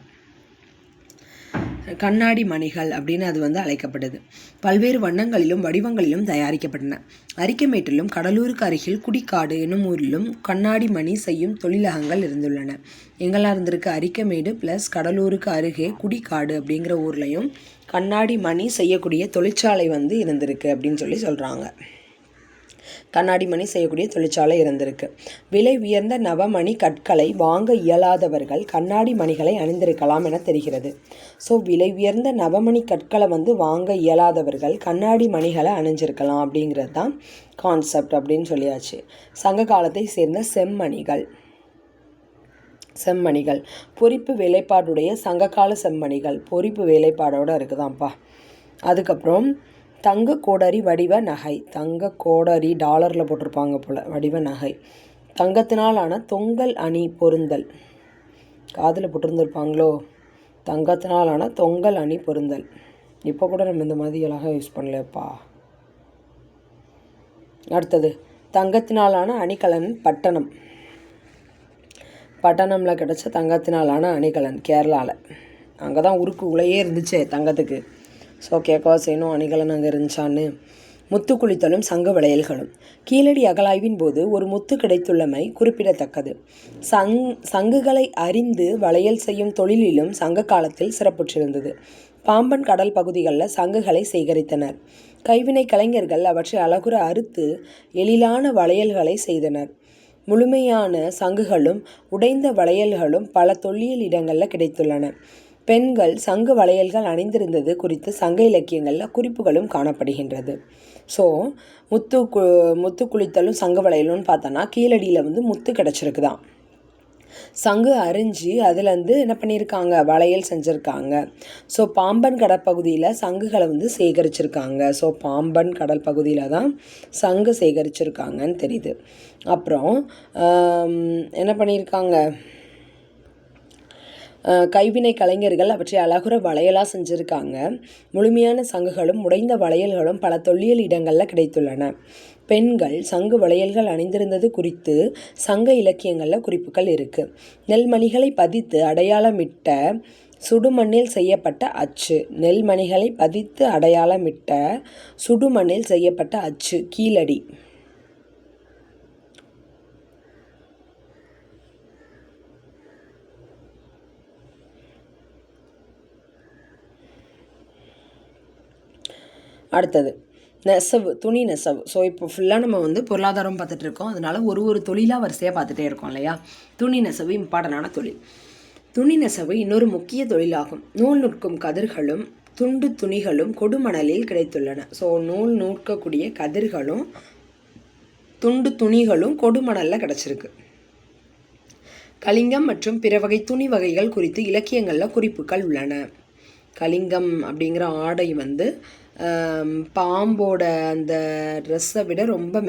கண்ணாடி மணிகள் அப்படின்னு அது வந்து அழைக்கப்படுது. பல்வேறு வண்ணங்களிலும் வடிவங்களிலும் தயாரிக்கப்பட்டன. அரிக்கமேட்டிலும் கடலூருக்கு அருகில் குடிக்காடு என்னும் ஊரிலும் கண்ணாடி மணி செய்யும் தொழிலகங்கள் இருந்துள்ளன. எங்கெல்லாம் இருந்திருக்கு? அரிக்கமேடு ப்ளஸ் கடலூருக்கு அருகே குடிக்காடு அப்படிங்கிற ஊர்லேயும் கண்ணாடி மணி செய்யக்கூடிய தொழிற்சாலை வந்து இருந்திருக்கு அப்படின்னு சொல்கிறாங்க. கண்ணாடி மணி செய்யக்கூடிய தொழிற்சாலை இருந்திருக்கு. விலை உயர்ந்த நவமணி கற்களை வாங்க இயலாதவர்கள் கண்ணாடி மணிகளை அணிந்திருக்கலாம் என தெரிகிறது. ஸோ விலை உயர்ந்த நவமணி கற்களை வந்து வாங்க இயலாதவர்கள் கண்ணாடி மணிகளை அணிஞ்சிருக்கலாம் அப்படிங்கிறது தான் கான்செப்ட் அப்படின்னு சொல்லியாச்சு. சங்க காலத்தை சேர்ந்த செம்மணிகள் பொறிப்பு வேலைப்பாடுடைய சங்ககால செம்மணிகள் பொறிப்பு வேலைப்பாடோடு இருக்குதான்ப்பா. அதுக்கப்புறம் தங்க கோடரி வடிவ நகை, தங்க கோடரி டாலரில் போட்டிருப்பாங்க போல், வடிவ நகை. தங்கத்தினாலான தொங்கல் அணி பொருந்தல், காதில் போட்டிருந்துருப்பாங்களோ, தங்கத்தினாலான தொங்கல் அணி பொருந்தல். இப்போ கூட நம்ம இந்த மாதிரி அழகாக யூஸ் பண்ணலப்பா. அடுத்தது தங்கத்தினாலான அணிகலன் பட்டணமில் கிடச்ச தங்கத்தினாலான அணிகலன் கேரளாவில். அங்கே தான் உருக்கு உலையே இருந்துச்சு தங்கத்துக்கு. ஸோ கேட்கவா செய்யணும் அணிகலன் அங்கே இருந்துச்சான்னு. முத்து குளித்தலும் சங்கு வளையல்களும். கீழடி அகலாய்வின் போது ஒரு முத்து கிடைத்துள்ளமை குறிப்பிடத்தக்கது. சங்குகளை அறிந்து வளையல் செய்யும் தொழிலிலும் சங்க காலத்தில் சிறப்புற்றிருந்தது. பாம்பன் கடல் பகுதிகளில் சங்குகளை சேகரித்தனர். கைவினை கலைஞர்கள் அவற்றை அழகுற அறுத்து எழிலான வளையல்களை செய்தனர். முழுமையான சங்குகளும் உடைந்த வளையல்களும் பல தொல்லியல் இடங்களில் கிடைத்துள்ளன. பெண்கள் சங்கு வளையல்கள் அணிந்திருந்தது குறித்து சங்க இலக்கியங்களில் குறிப்புகளும் காணப்படுகின்றது. ஸோ முத்து குளித்தலும் சங்கு வளையலும்னு பார்த்தோன்னா கீழடியில் வந்து முத்து கிடச்சிருக்குதான். சங்கு அரிஞ்சு அதுலேருந்து என்ன பண்ணியிருக்காங்க, வளையல் செஞ்சுருக்காங்க. ஸோ பாம்பன் கடற்பகுதியில் சங்குகளை வந்து சேகரிச்சிருக்காங்க. ஸோ பாம்பன் கடல் பகுதியில் தான் சங்கு சேகரிச்சிருக்காங்கன்னு தெரியுது. அப்புறம் என்ன பண்ணியிருக்காங்க, கைவினை கலைஞர்கள் அவற்றை அழகுற வளையலாக செஞ்சுருக்காங்க. முழுமையான சங்குகளும் உடைந்த வளையல்களும் பல தொல்லியல் இடங்களில் கிடைத்துள்ளன. பெண்கள் சங்கு வளையல்கள் அணிந்திருந்தது குறித்து சங்க இலக்கியங்களில் குறிப்புகள் இருக்குது. நெல்மணிகளை பதித்து அடையாளமிட்ட சுடுமண்ணில் செய்யப்பட்ட அச்சு. நெல்மணிகளை பதித்து அடையாளமிட்ட சுடுமண்ணில் செய்யப்பட்ட அச்சு கீழடி. அடுத்தது நெசவு, துணி நெசவு. ஸோ இப்போ ஃபுல்லாக நம்ம வந்து பொருளாதாரம் பார்த்துட்ருக்கோம். அதனால் ஒரு தொழிலாக வரிசையாக பார்த்துட்டே இருக்கோம் இல்லையா. துணி நெசவு இம்பார்ட்டண்டான தொழில். துணி நெசவு இன்னொரு முக்கிய தொழிலாகும். நூல் நுட்கும் கதிர்களும் துண்டு துணிகளும் கொடுமணலில் கிடைத்துள்ளன. ஸோ நூல் நூற்கக்கூடிய கதிர்களும் துண்டு துணிகளும் கொடுமணலில் கிடச்சிருக்கு. கலிங்கம் மற்றும் பிற வகை துணி வகைகள் குறித்து இலக்கியங்களில் குறிப்புகள் உள்ளன. கலிங்கம் அப்படிங்கிற ஆடை வந்து பாம்போட அந்த ட்ரெஸ்ஸை விட ரொம்ப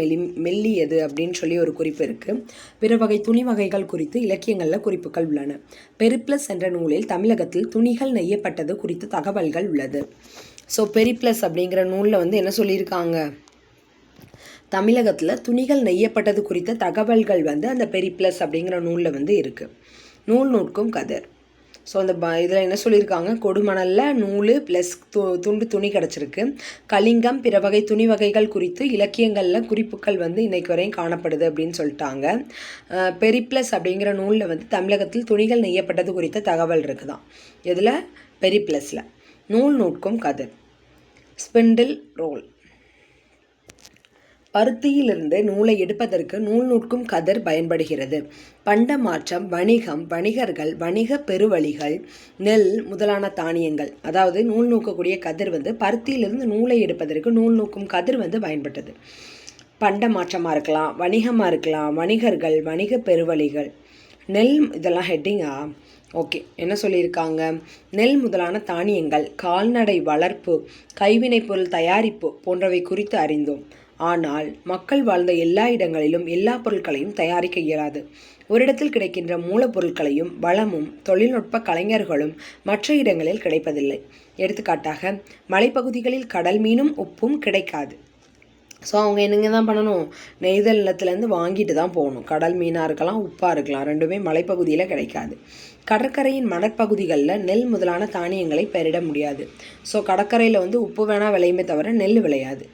மெல்லியது அப்படின்னு சொல்லி ஒரு குறிப்பு இருக்குது. பிற வகை துணி வகைகள் குறித்து இலக்கியங்களில் குறிப்புகள் உள்ளன. பெரிப்ளஸ் என்ற நூலில் தமிழகத்தில் துணிகள் நெய்யப்பட்டது குறித்த தகவல்கள் உள்ளது. ஸோ பெரிப்ளஸ் அப்படிங்கிற நூலில் வந்து என்ன சொல்லியிருக்காங்க, தமிழகத்தில் துணிகள் நெய்யப்பட்டது குறித்த தகவல்கள் வந்து அந்த பெரிப்ளஸ் அப்படிங்கிற நூலில் வந்து இருக்குது. நூல் நூற்கும் கதிர். ஸோ அந்த இதில் என்ன சொல்லியிருக்காங்க, கொடுமணலில் நூல் ப்ளஸ் துண்டு துணி கிடச்சிருக்கு. கலிங்கம் பிற வகை துணி வகைகள் குறித்து இலக்கியங்களில் குறிப்புகள் வந்து இன்றைக்கு வரையும் காணப்படுது அப்படின்னு சொல்லிட்டாங்க. பெரிப்ளஸ் அப்படிங்கிற நூலில் வந்து தமிழகத்தில் துணிகள் நெய்யப்பட்டது குறித்த தகவல் இருக்குதான். இதில் பெரிப்ளஸில் நூல் நூற்கும் கதிர். Spindle role. பருத்தியிலிருந்து நூலை எடுப்பதற்கு நூல் நூற்கும் கதிர் பயன்படுகிறது. பண்ட மாற்றம், வணிகம், வணிகர்கள், வணிக பெருவழிகள், நெல் முதலான தானியங்கள். அதாவது நூல் நூக்கக்கூடிய கதிர் வந்து பருத்தியிலிருந்து நூலை எடுப்பதற்கு நூல் நூக்கும் கதிர் வந்து பயன்பட்டது. பண்ட மாற்றமாக இருக்கலாம், வணிகமாக இருக்கலாம், வணிகர்கள், வணிக பெருவழிகள், நெல், இதெல்லாம் ஹெட்டிங்கா? ஓகே. என்ன சொல்லியிருக்காங்க, நெல் முதலான தானியங்கள், கால்நடை வளர்ப்பு, கைவினைப் பொருள் தயாரிப்பு போன்றவை குறித்து அறிந்தோம். ஆனால் மக்கள் வாழ்ந்த எல்லா இடங்களிலும் எல்லா பொருட்களையும் தயாரிக்க இயலாது. ஒரு இடத்தில் கிடைக்கின்ற மூலப்பொருட்களையும் வளமும் தொழில்நுட்ப கலைஞர்களும் மற்ற இடங்களில் கிடைப்பதில்லை. எடுத்துக்காட்டாக மலைப்பகுதிகளில் கடல் மீனும் உப்பும் கிடைக்காது. ஸோ அவங்க என்னங்க தான் பண்ணணும், நெய்தல் நிலத்துலேருந்து வாங்கிட்டு தான் போகணும். கடல் மீனாக இருக்கலாம், உப்பாக இருக்கலாம், ரெண்டுமே மலைப்பகுதியில் கிடைக்காது. கடற்கரையின் மணற்பகுதிகளில் நெல் முதலான தானியங்களை பயிரிட முடியாது. ஸோ கடற்கரையில் வந்து உப்பு வேணால் விளையுமே தவிர நெல் விளையாது.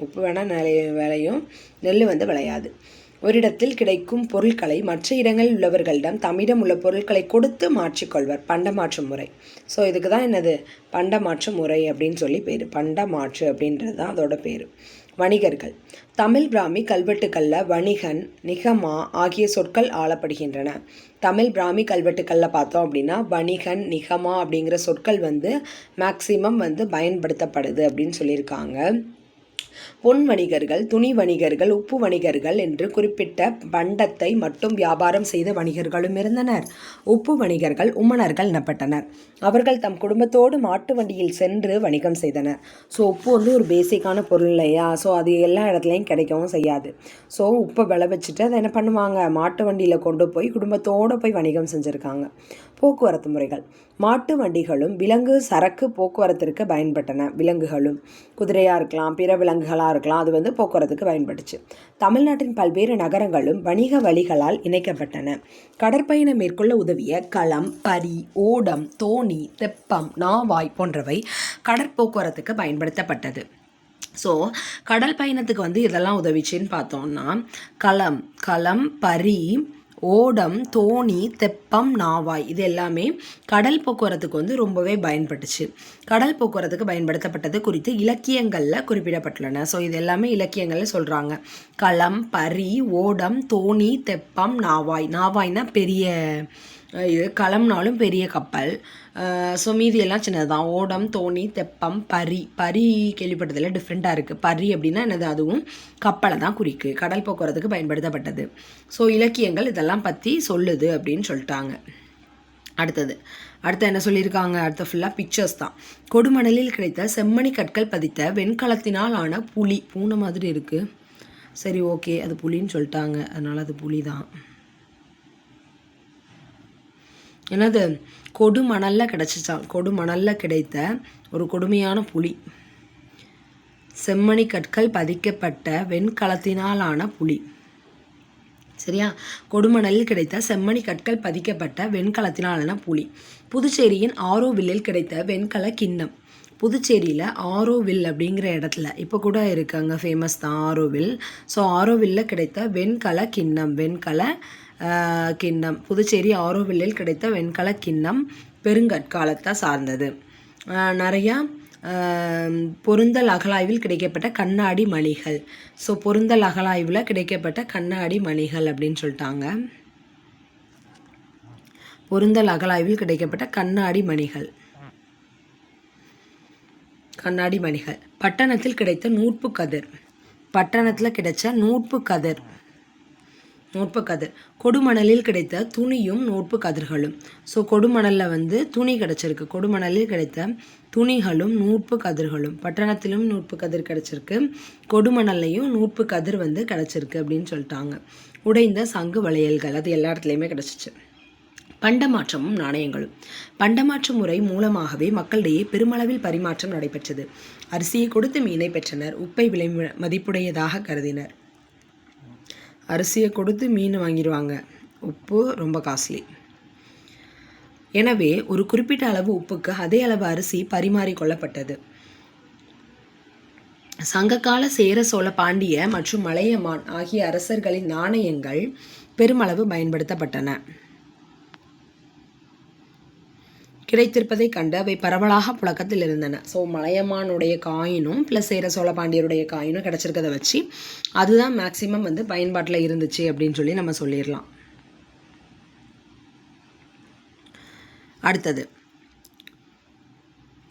உப்பு வேணால் விளையும், நெல் வந்து விளையாது. ஓரிடத்தில் கிடைக்கும் பொருட்களை மற்ற இடங்களில் உள்ளவர்களிடம் தம்மிடம் உள்ள பொருட்களை கொடுத்து மாற்றிக்கொள்வர். பண்டமாற்று முறை. ஸோ இதுக்கு தான் என்னது, பண்டமாற்று முறை அப்படின்னு சொல்லி பேர். பண்டமாற்று அப்படின்றது தான் அதோட பேர். வணிகர்கள். தமிழ் பிராமி கல்வெட்டுக்களில் வணிகன், நிகமா ஆகிய சொற்கள் ஆளப்படுகின்றன. தமிழ் பிராமி கல்வெட்டுக்களில் பார்த்தோம் அப்படின்னா வணிகன், நிகமா அப்படிங்கிற சொற்கள் வந்து மேக்சிமம் வந்து பயன்படுத்தப்படுது அப்படின்னு சொல்லியிருக்காங்க. பொன் வணிகர்கள், துணி வணிகர்கள், உப்பு வணிகர்கள் என்று குறிப்பிட்ட பண்டத்தை மட்டும் வியாபாரம் செய்த வணிகர்களும் இருந்தனர். உப்பு வணிகர்கள் உமணர்கள் எனப்பட்டனர். அவர்கள் தம் குடும்பத்தோடு மாட்டு வண்டியில் சென்று வணிகம் செய்தனர். ஸோ உப்பு வந்து ஒரு பேசிக்கான பொருள் இல்லையா, ஸோ அது எல்லா இடத்துலையும் கிடைக்கவும் செய்யாது. ஸோ உப்பை விளைவிச்சிட்டு அதை என்ன பண்ணுவாங்க, மாட்டு வண்டியில் கொண்டு போய் குடும்பத்தோடு போய் வணிகம் செஞ்சுருக்காங்க. போக்குவரத்து முறைகள். மாட்டு வண்டிகளும் விலங்கு சரக்கு போக்குவரத்திற்கு பயன்பட்டன. விலங்குகளும் குதிரையாக இருக்கலாம், பிற விலங்குகளாக இருக்கலாம், அது வந்து போக்குவரத்துக்கு பயன்பட்டுச்சு. தமிழ்நாட்டின் பல்வேறு நகரங்களும் வணிக வழிகளால் இணைக்கப்பட்டன. கடற்பயணம் மேற்கொள்ள உதவிய களம், பரி, ஓடம், தோணி, தெப்பம், நாவாய் போன்றவை கடற்போக்குவரத்துக்கு பயன்படுத்தப்பட்டது. ஸோ கடல் பயணத்துக்கு வந்து இதெல்லாம் உதவிச்சுன்னு பார்த்தோம்னா களம், பரி, ஓடம், தோணி, தெப்பம், நாவாய் இது எல்லாமே கடல் போக்குவரத்துக்கு வந்து ரொம்பவே பயன்பட்டுச்சு. கடல் போக்குவரத்துக்கு பயன்படுத்தப்பட்டது குறித்து இலக்கியங்களில் குறிப்பிடப்பட்டுள்ளன. ஸோ இது எல்லாமே இலக்கியங்களில் சொல்கிறாங்க. களம், பரி, ஓடம், தோணி, தெப்பம், நாவாய். நாவாய்னா பெரிய இது, களம்னாலும் பெரிய கப்பல். ஸோ மீதியெல்லாம் சின்னதுதான். ஓடம், தோணி, தெப்பம், பரி கேள்விப்பட்டதில் டிஃப்ரெண்ட்டாக இருக்குது. பரி அப்படின்னா என்னது, அதுவும் கப்பலை தான் குறிக்கு. கடல் போக்குவரத்துக்கு பயன்படுத்தப்பட்டது. ஸோ இலக்கியங்கள் இதெல்லாம் பற்றி சொல்லுது அப்படின்னு சொல்லிட்டாங்க. அடுத்து என்ன சொல்லியிருக்காங்க, அடுத்த ஃபுல்லாக பிக்சர்ஸ் தான். கொடுமணலில் கிடைத்த செம்மணி கற்கள் பதித்த வெண்கலத்தினால் ஆன புலி. பூனை மாதிரி இருக்குது, சரி ஓகே, அது புலின்னு சொல்லிட்டாங்க, அதனால் அது புலி தான். என்னது, கொடுமணலில் கிடச்சிச்சான். கொடுமணலில் கிடைத்த ஒரு கொடுமையான புலி. செம்மணி கற்கள் பதிக்கப்பட்ட வெண்கலத்தினாலான புலி. சரியா, கொடுமணலில் கிடைத்த செம்மணி கற்கள் பதிக்கப்பட்ட வெண்கலத்தினாலான புலி. புதுச்சேரியின் ஆரோவில்லில் கிடைத்த வெண்கல கிண்ணம். புதுச்சேரியில் ஆரோவில் அப்படிங்கிற இடத்துல இப்போ கூட இருக்குது, அங்கே ஃபேமஸ் தான் ஆரோவில். ஸோ ஆரோவில்லில் கிடைத்த வெண்கல கிண்ணம். புதுச்சேரி ஆரோவில்லில் கிடைத்த வெண்கல கிண்ணம் பெருங்கற்காலத்தை சார்ந்தது. நிறையா பொருந்தல் அகலாய்வில் கிடைக்கப்பட்ட கண்ணாடி மணிகள். ஸோ பொருந்தல் அகலாய்வில் கிடைக்கப்பட்ட கண்ணாடி மணிகள் அப்படின்னு சொல்லிட்டாங்க. பொருந்தல் அகலாய்வில் கிடைக்கப்பட்ட கண்ணாடி மணிகள். பட்டணத்தில் கிடைத்த நூற்பு கதிர். பட்டணத்தில் கிடைச்ச நூற்பு கதிர். கொடுமணலில் கிடைத்த துணியும் நூற்பு கதிர்களும். ஸோ கொடுமணலில் வந்து துணி கிடச்சிருக்கு. கொடுமணலில் கிடைத்த துணிகளும் நூற்பு கதிர்களும். பட்டணத்திலும் நூற்பு கதிர் கிடச்சிருக்கு, கொடுமணல்லையும் நூற்பு கதிர் வந்து கிடச்சிருக்கு அப்படின்னு சொல்லிட்டாங்க. உடைந்த சங்கு வளையல்கள், அது எல்லா இடத்துலையுமே கிடச்சிச்சு. பண்டமாற்றமும் நாணயங்களும். பண்டமாற்று முறை மூலமாகவே மக்களிடையே பெருமளவில் பரிமாற்றம் நடைபெற்றது. அரிசியை கொடுத்து மீனை பெற்றனர். உப்பை விலை மதிப்புடையதாக கருதினர். அரிசியை கொடுத்து மீன் வாங்கிடுவாங்க, உப்பு ரொம்ப காஸ்ட்லி. எனவே ஒரு குறிப்பிட்ட அளவு உப்புக்கு அதே அளவு அரிசி பரிமாறிக்கொள்ளப்பட்டது. சங்ககால சேர, சோழ, பாண்டிய மற்றும் மலையமான் ஆகிய அரசர்களின் நாணயங்கள் பெருமளவு பயன்படுத்தப்பட்டன. கிடைத்திருப்பதை கண்டு அவை பரவலாக புழக்கத்தில் இருந்தன. ஸோ மலையமானுடைய காயினும் ப்ளஸ் சேர, சோழ, பாண்டியருடைய காயினும் கிடச்சிருக்கதை வச்சு அதுதான் மேக்சிமம் வந்து பயன்பாட்டில் இருந்துச்சு அப்படின்னு சொல்லி நம்ம சொல்லிடலாம். அடுத்தது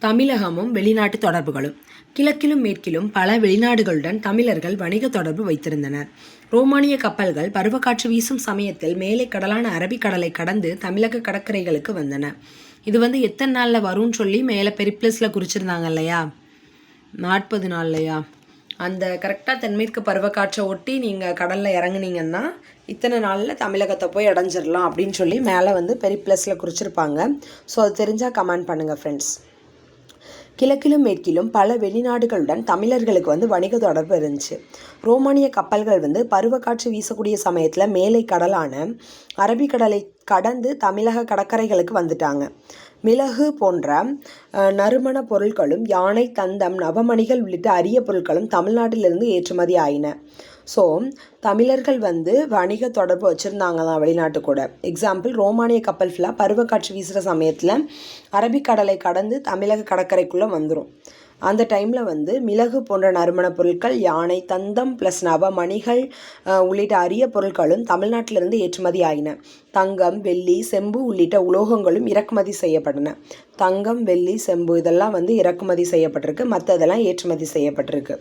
தமிழகமும் வெளிநாட்டு தொடர்புகளும். கிழக்கிலும் மேற்கிலும் பல வெளிநாடுகளுடன் தமிழர்கள் வணிக தொடர்பு வைத்திருந்தனர். ரோமானிய கப்பல்கள் பருவக்காற்று வீசும் சமயத்தில் மேலே கடலான அரபிக்கடலை கடந்து தமிழக கடற்கரைகளுக்கு வந்தன. இது வந்து எத்தனை நாளில் வரும்னு சொல்லி மேலே பெரிப்ளஸில் குறிச்சிருந்தாங்க இல்லையா, 40 நாள்லையா. அந்த கரெக்டாக தென்மேற்கு பருவக்காற்றை ஒட்டி நீங்கள் கடலில் இறங்குனீங்கன்னா இத்தனை நாளில் தமிழகத்தை போய் அடைஞ்சிடலாம் அப்படின்னு சொல்லி மேலே வந்து பெரிப்ளஸில் குறிச்சிருப்பாங்க. ஸோ அது தெரிஞ்சால் கமெண்ட் பண்ணுங்கள் ஃப்ரெண்ட்ஸ். கிழக்கிலும் மேற்கிலும் பல வெளிநாடுகளுடன் தமிழர்களுக்கு வணிக தொடர்பு இருந்துச்சு. ரோமானிய கப்பல்கள் பருவக்காற்று வீசக்கூடிய சமயத்தில் மேலை கடலான அரபிக்கடலை கடந்து தமிழக கடற்கரைகளுக்கு வந்துட்டாங்க. மிளகு போன்ற நறுமண பொருட்களும் யானை தந்தம் நவமணிகள் உள்ளிட்ட அரிய பொருட்களும் தமிழ்நாட்டிலிருந்து ஏற்றுமதி ஆயின. ஸோ தமிழர்கள் வணிக தொடர்பு வச்சுருந்தாங்க தான் வெளிநாட்டு கூட. எக்ஸாம்பிள், ரோமானிய கப்பல் ஃபுல்லாக பருவக்காற்று வீசுகிற சமயத்தில் அரபிக்கடலை கடந்து தமிழக கடற்கரைக்குள்ளே வந்துடும். அந்த டைமில் மிளகு போன்ற நறுமண பொருட்கள், யானை தந்தம் ப்ளஸ் நவமணிகள் உள்ளிட்ட அரிய பொருட்களும் தமிழ்நாட்டிலிருந்து ஏற்றுமதி ஆயின. தங்கம், வெள்ளி, செம்பு உள்ளிட்ட உலோகங்களும் இறக்குமதி செய்யப்பட்டன. தங்கம், வெள்ளி, செம்பு இதெல்லாம் இறக்குமதி செய்யப்பட்டிருக்கு. மற்றதெல்லாம் ஏற்றுமதி செய்யப்பட்டிருக்கு.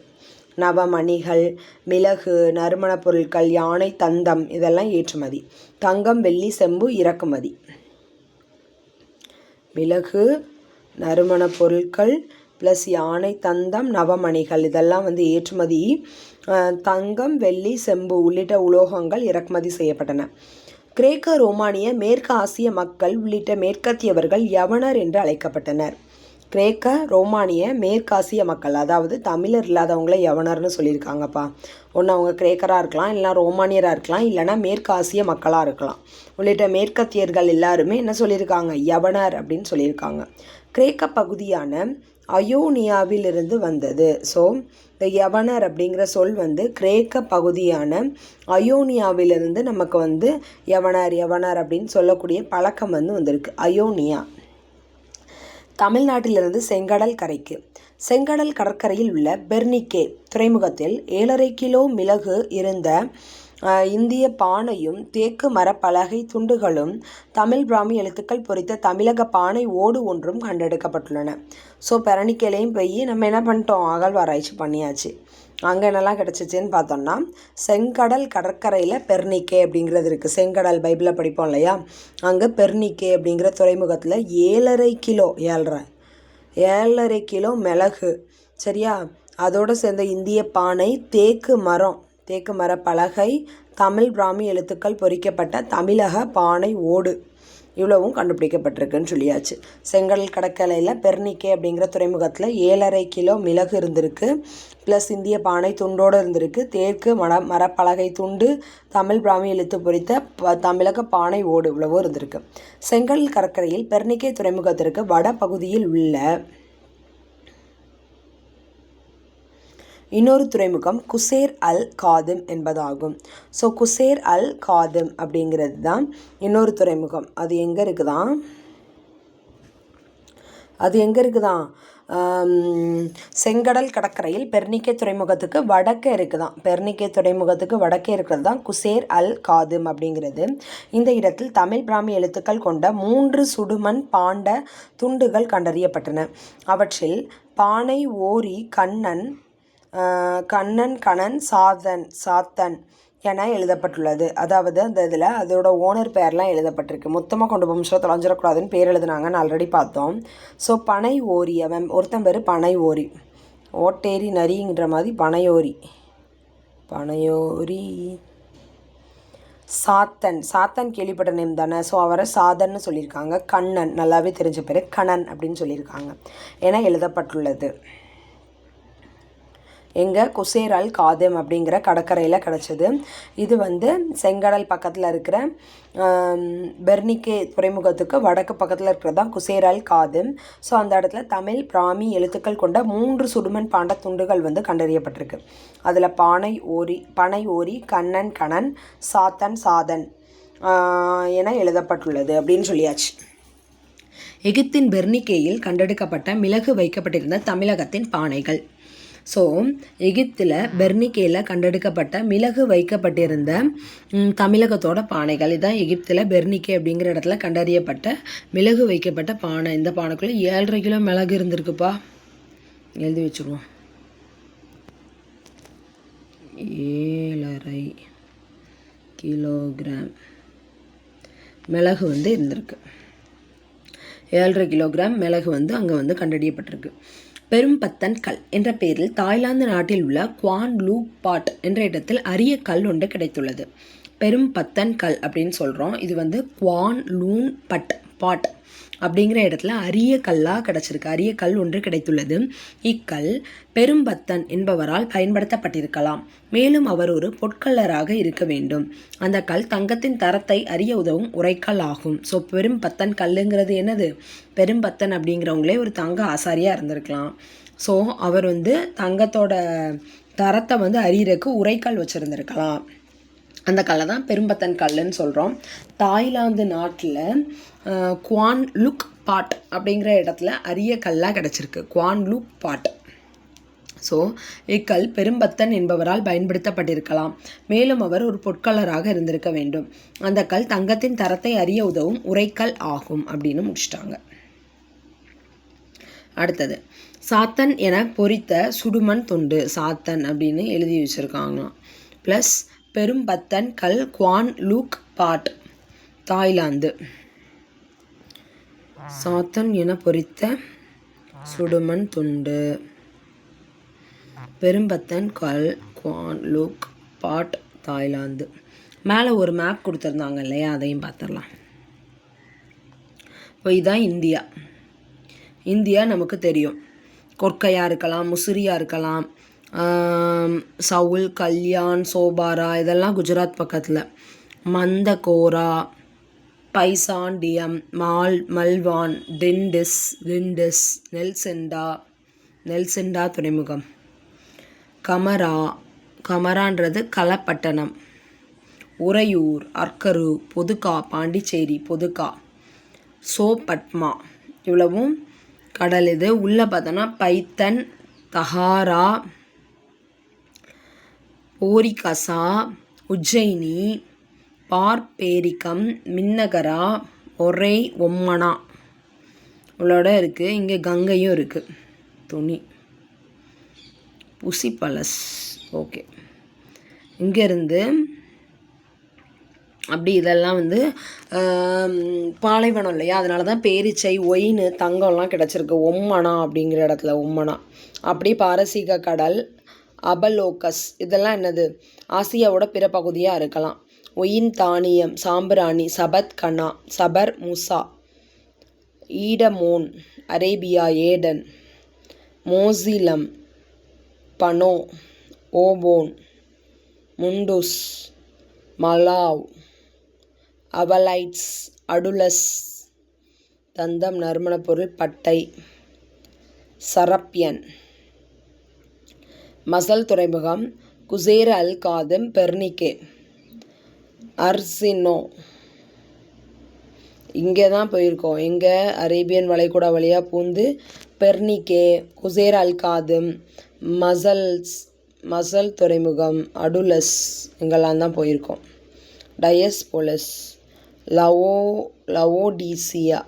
நவமணிகள், மிளகு, நறுமண பொருட்கள், யானை தந்தம் இதெல்லாம் ஏற்றுமதி. தங்கம், வெள்ளி, செம்பு இறக்குமதி. மிளகு, நறுமண பொருட்கள் ப்ளஸ் யானை தந்தம் நவமணிகள் இதெல்லாம் ஏற்றுமதி. தங்கம், வெள்ளி, செம்பு உள்ளிட்ட உலோகங்கள் இறக்குமதி செய்யப்பட்டன. கிரேக்க ரோமானிய மேற்கு ஆசிய மக்கள் உள்ளிட்ட மேற்கத்தியவர்கள் யவனர் என்று அழைக்கப்பட்டனர். கிரேக்க ரோமானிய மேற்காசிய மக்கள், அதாவது தமிழர் இல்லாதவங்கள யவனர்னு சொல்லியிருக்காங்கப்பா. ஒன்று அவங்க கிரேக்கராக இருக்கலாம், இல்லைனா ரோமானியராக இருக்கலாம், இல்லைனா மேற்காசிய மக்களாக இருக்கலாம். உள்ளிட்ட மேற்கத்தியர்கள் எல்லாருமே என்ன சொல்லியிருக்காங்க? யவனர் அப்படின்னு சொல்லியிருக்காங்க. கிரேக்க பகுதியான அயோனியாவிலிருந்து வந்தது. ஸோ இந்த யவனர் அப்படிங்கிற சொல் கிரேக்க பகுதியான அயோனியாவிலிருந்து நமக்கு யவனர் அப்படின்னு சொல்லக்கூடிய பழக்கம் வந்திருக்கு. அயோனியா தமிழ்நாட்டிலிருந்து செங்கடல் கரைக்கு. செங்கடல் கடற்கரையில் உள்ள பெர்னிக்கே துறைமுகத்தில் 7.5 கிலோ மிளகு இருந்த இந்திய பானையும் தேக்கு மரப்பலகை துண்டுகளும் தமிழ் பிராமி எழுத்துக்கள் பொறித்த தமிழக பானை ஓடு ஒன்றும் கண்டெடுக்கப்பட்டுள்ளன. ஸோ பெர்னிக்கேலையும் போய் நம்ம என்ன பண்ணிட்டோம்? அகழ்வாராய்ச்சி பண்ணியாச்சு. அங்கே என்னெல்லாம் கிடச்சிச்சின்னு பார்த்தோம்னா, செங்கடல் கடற்கரையில் பெர்னிக்கே அப்படிங்கிறது இருக்குது. செங்கடல் பைபிளில் படிப்போம் இல்லையா, அங்கே பெர்னிக்கே அப்படிங்கிற துறைமுகத்தில் 7.5 கிலோ மிளகு, சரியா, அதோடு சேர்ந்த இந்திய பானை, தேக்கு மர பலகை, தமிழ் பிராமி எழுத்துக்கள் பொறிக்கப்பட்ட தமிழக பானை ஓடு இவ்வளவும் கண்டுபிடிக்கப்பட்டிருக்குன்னு சொல்லியாச்சு. செங்கடல் கடற்கரையில் பெர்னிக்கே அப்படிங்கிற துறைமுகத்தில் 7.5 கிலோ மிளகு இருந்திருக்கு, ப்ளஸ் இந்திய பானை துண்டோடு இருந்திருக்கு, தேக்கு மரப்பலகை துண்டு, தமிழ் பிராமி எழுத்து பொறித்த தமிழக பானை ஓடு இவ்வளவோ இருந்திருக்கு. செங்கடல் கடற்கரையில் பெர்னிக்கே துறைமுகத்திற்கு வட பகுதியில் உள்ள இன்னொரு துறைமுகம் குசேர் அல் காதிம் என்பதாகும். ஸோ குசேர் அல் காதிம் அப்படிங்கிறது தான் இன்னொரு துறைமுகம். அது எங்கே இருக்குதான்? செங்கடல் கடற்கரையில் பெர்னிக்கே துறைமுகத்துக்கு வடக்கே இருக்கிறது தான் குசேர் அல் காதிம் அப்படிங்கிறது. இந்த இடத்தில் தமிழ் பிராமி எழுத்துக்கள் கொண்ட 3 சுடுமண் பாண்ட துண்டுகள் கண்டறியப்பட்டன. அவற்றில் பானை ஓரி கண்ணன் சாத்தன் என எழுதப்பட்டுள்ளது. அதாவது அந்த இதில் அதோட ஓனர் பேர்லாம் எழுதப்பட்டிருக்கு. மொத்தமாக கொண்டு வம்சம் தொலைஞ்சிடக்கூடாதுன்னு பேர் எழுதுனாங்கன்னு ஆல்ரெடி பார்த்தோம். ஸோ பனை ஓரி, அவன் ஒருத்தன் பேர் பனை ஓரி, ஓட்டேரி நரிங்கிற மாதிரி பனையோரி சாத்தன் கேள்விப்பட்ட நேம் தானே. ஸோ அவரை சாதன்னு சொல்லியிருக்காங்க. கண்ணன் நல்லாவே தெரிஞ்ச பேர் கண்ணன் அப்படின்னு சொல்லியிருக்காங்க என எழுதப்பட்டுள்ளது. எங்கே? குசேர் அல் காதிம் அப்படிங்கிற கடற்கரையில் கிடச்சிது. இது செங்கடல் பக்கத்தில் இருக்கிற பெர்னிக்கே துறைமுகத்துக்கு வடக்கு பக்கத்தில் இருக்கிறது தான் குசேர் அல் காதிம். ஸோ அந்த இடத்துல தமிழ் பிராமி எழுத்துக்கள் கொண்ட 3 சுடுமண் பாண்ட துண்டுகள் கண்டறியப்பட்டிருக்கு. அதில் பனை ஓரி, கண்ணன், சாதன் என எழுதப்பட்டுள்ளது அப்படின்னு சொல்லியாச்சு. எகிப்தின் பெர்னிக்கேயில் கண்டெடுக்கப்பட்ட மிளகு வைக்கப்பட்டிருந்த தமிழகத்தின் பானைகள். ஸோ எகிப்தில் பெர்னிக்கேயில் கண்டெடுக்கப்பட்ட மிளகு வைக்கப்பட்டிருந்த தமிழகத்தோட பானைகள். இதுதான் எகிப்தில் பெர்னிக்கே அப்படிங்கிற இடத்துல கண்டறியப்பட்ட மிளகு வைக்கப்பட்ட பானை. இந்த பானைக்குள்ளே 7.5 கிலோ மிளகு இருந்திருக்குப்பா, எழுதி வச்சுருவோம். 7.5 கிலோகிராம் மிளகு இருந்திருக்கு. 7.5 கிலோகிராம் மிளகு அங்கே கண்டறியப்பட்டிருக்கு. பெரும்பத்தன் கல் என்ற பெயரில் தாய்லாந்து நாட்டில் உள்ள குவான் லூ பாட் என்ற இடத்தில் அரிய கல் ஒன்று கிடைத்துள்ளது. பெரும்பத்தன் கல் அப்படின்னு சொல்கிறோம். இது குவான் லூன் பாட் அப்படிங்கிற இடத்துல அரிய கல்லாக கிடச்சிருக்கு. அரிய கல் ஒன்று கிடைத்துள்ளது. இக்கல் பெரும்பத்தன் என்பவரால் பயன்படுத்தப்பட்டிருக்கலாம். மேலும் அவர் ஒரு பொற்கல்லராக இருக்க வேண்டும். அந்த கல் தங்கத்தின் தரத்தை அறிய உதவும் உரைக்கல் ஆகும். ஸோ பெரும்பத்தன் கல்லுங்கிறது என்னது? பெரும்பத்தன் அப்படிங்கிறவங்களே ஒரு தங்க ஆசாரியாக இருந்திருக்கலாம். ஸோ அவர் தங்கத்தோட தரத்தை அறியறதுக்கு உரைக்கல் வச்சுருந்துருக்கலாம். அந்த கல்லை தான் பெரும்பத்தன் கல்லுன்னு சொல்கிறோம். தாய்லாந்து நாட்டில் குவான் லுக் பாட் அப்படிங்கிற இடத்துல அரிய கல்லாக கிடச்சிருக்கு. குவான் லுக் பாட். ஸோ இக்கல் பெரும்பத்தன் என்பவரால் பயன்படுத்தப்பட்டிருக்கலாம். மேலும் அவர் ஒரு பொற்கல்லராக இருந்திருக்க வேண்டும். அந்த கல் தங்கத்தின் தரத்தை அறிய உதவும் உரைக்கல் ஆகும் அப்படின்னு முடிச்சிட்டாங்க. அடுத்தது சாத்தன் என பொறித்த சுடுமண் துண்டு. சாத்தன் அப்படின்னு எழுதி வச்சுருக்காங்களாம். ப்ளஸ் பெரும்பத்தன் கல் குவான் லூக் பாட் தாய்லாந்து. சாத்தன் என பொறித்த சுடுமண் துண்டு. பெரும்பத்தன் கல் குவான் லூக் பாட் தாய்லாந்து. மேலே ஒரு மேப் கொடுத்துருந்தாங்க இல்லையா, அதையும் பார்த்துடலாம். இப்போ இதுதான் இந்தியா. இந்தியா நமக்கு தெரியும். கொற்கையாக இருக்கலாம், முசிறியாக இருக்கலாம், சவுல், கல்யாண், சோபாரா இதெல்லாம் குஜராத் பக்கத்தில். மந்தகோரா, பைசாண்டியம், மல்வான், டிண்டிஸ், நெல்செண்டா துறைமுகம், கமரான்றது கலப்பட்டணம், உறையூர், அர்க்கரு, பொதுக்கா, பாண்டிச்சேரி, பொதுக்கா, சோபட்மா இவ்வளவும் கடல். இது உள்ளே பார்த்தோன்னா பைத்தன், தஹாரா, ஓரிகசா, உஜ்ஜயினி, பார்பேரிக்கம், மின்னகரா, ஒரே ஒம்மனா இவ்வளோட இருக்குது. இங்கே கங்கையும் இருக்குது. துணி புசிபலஸ். ஓகே, இங்கேருந்து அப்படி இதெல்லாம் பாலைவனம் இல்லையா, அதனால தான் பேரிச்சை, ஒயின், தங்கம்லாம் கிடச்சிருக்கு. ஒம்மனா அப்படிங்கிற இடத்துல. ஒம்மனா. அப்படி பாரசீக கடல், அபலோகஸ் இதெல்லாம் என்னது? ஆசியாவோட பிற பகுதியாக இருக்கலாம். ஒயின் தானியம், சாம்பிராணி, சபத் கனா, சபர் முசா, ஈடமோன், அரேபியா, ஏடன், மோசிலம், பனோ, ஓபோன், முண்டுஸ், மலாவ், அவலைட்ஸ், அடுலஸ், தந்தம், நறுமணப் பொருள், பட்டை, சரப்பியன். மசல் துறைமுகம், குசேர அல் காதிம், பெர்னிக்கே, அர்சினோ. இங்கே தான் போயிருக்கோம். எங்கே? அரேபியன் வளைகுடா வழியாக பூந்து பெர்னிக்கே, குசேர அல் காதிம், மசல் துறைமுகம், அடுலஸ் இங்கெல்லாம் தான் போயிருக்கோம். டயஸ்போலஸ், லவோடீசியா,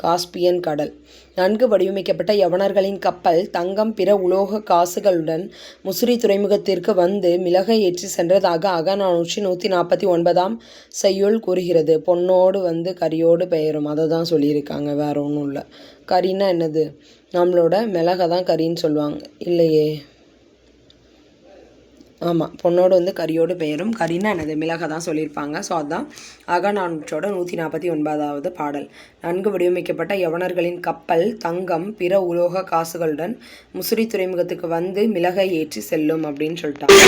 காஸ்பியன் கடல். நன்கு வடிவமைக்கப்பட்ட யவனர்களின் கப்பல் தங்கம் பிற உலோக காசுகளுடன் முசிறி துறைமுகத்திற்கு மிளகை ஏற்றி சென்றதாக அகநானூற்றி 149 செய்யுள் கூறுகிறது. பொன்னோடு கரியோடு பெயரும். அதை தான் சொல்லியிருக்காங்க, வேற ஒன்றும் இல்லை. கரின்னா என்னது? நம்மளோட மிளகை தான் கரின்னு சொல்லுவாங்க இல்லையே? ஆமாம், பொண்ணோடு கரியோடு பெயரும். கரின்னா என்னது? மிளகை தான் சொல்லியிருப்பாங்க. ஸோ அதுதான் அகநானூற்றோட 149வது பாடல். நன்கு வடிவமைக்கப்பட்ட யவனர்களின் கப்பல் தங்கம் பிற உலோக காசுகளுடன் முசிறி துறைமுகத்துக்கு மிளகை ஏற்றி செல்லும் அப்படின்னு சொல்லிட்டாங்க.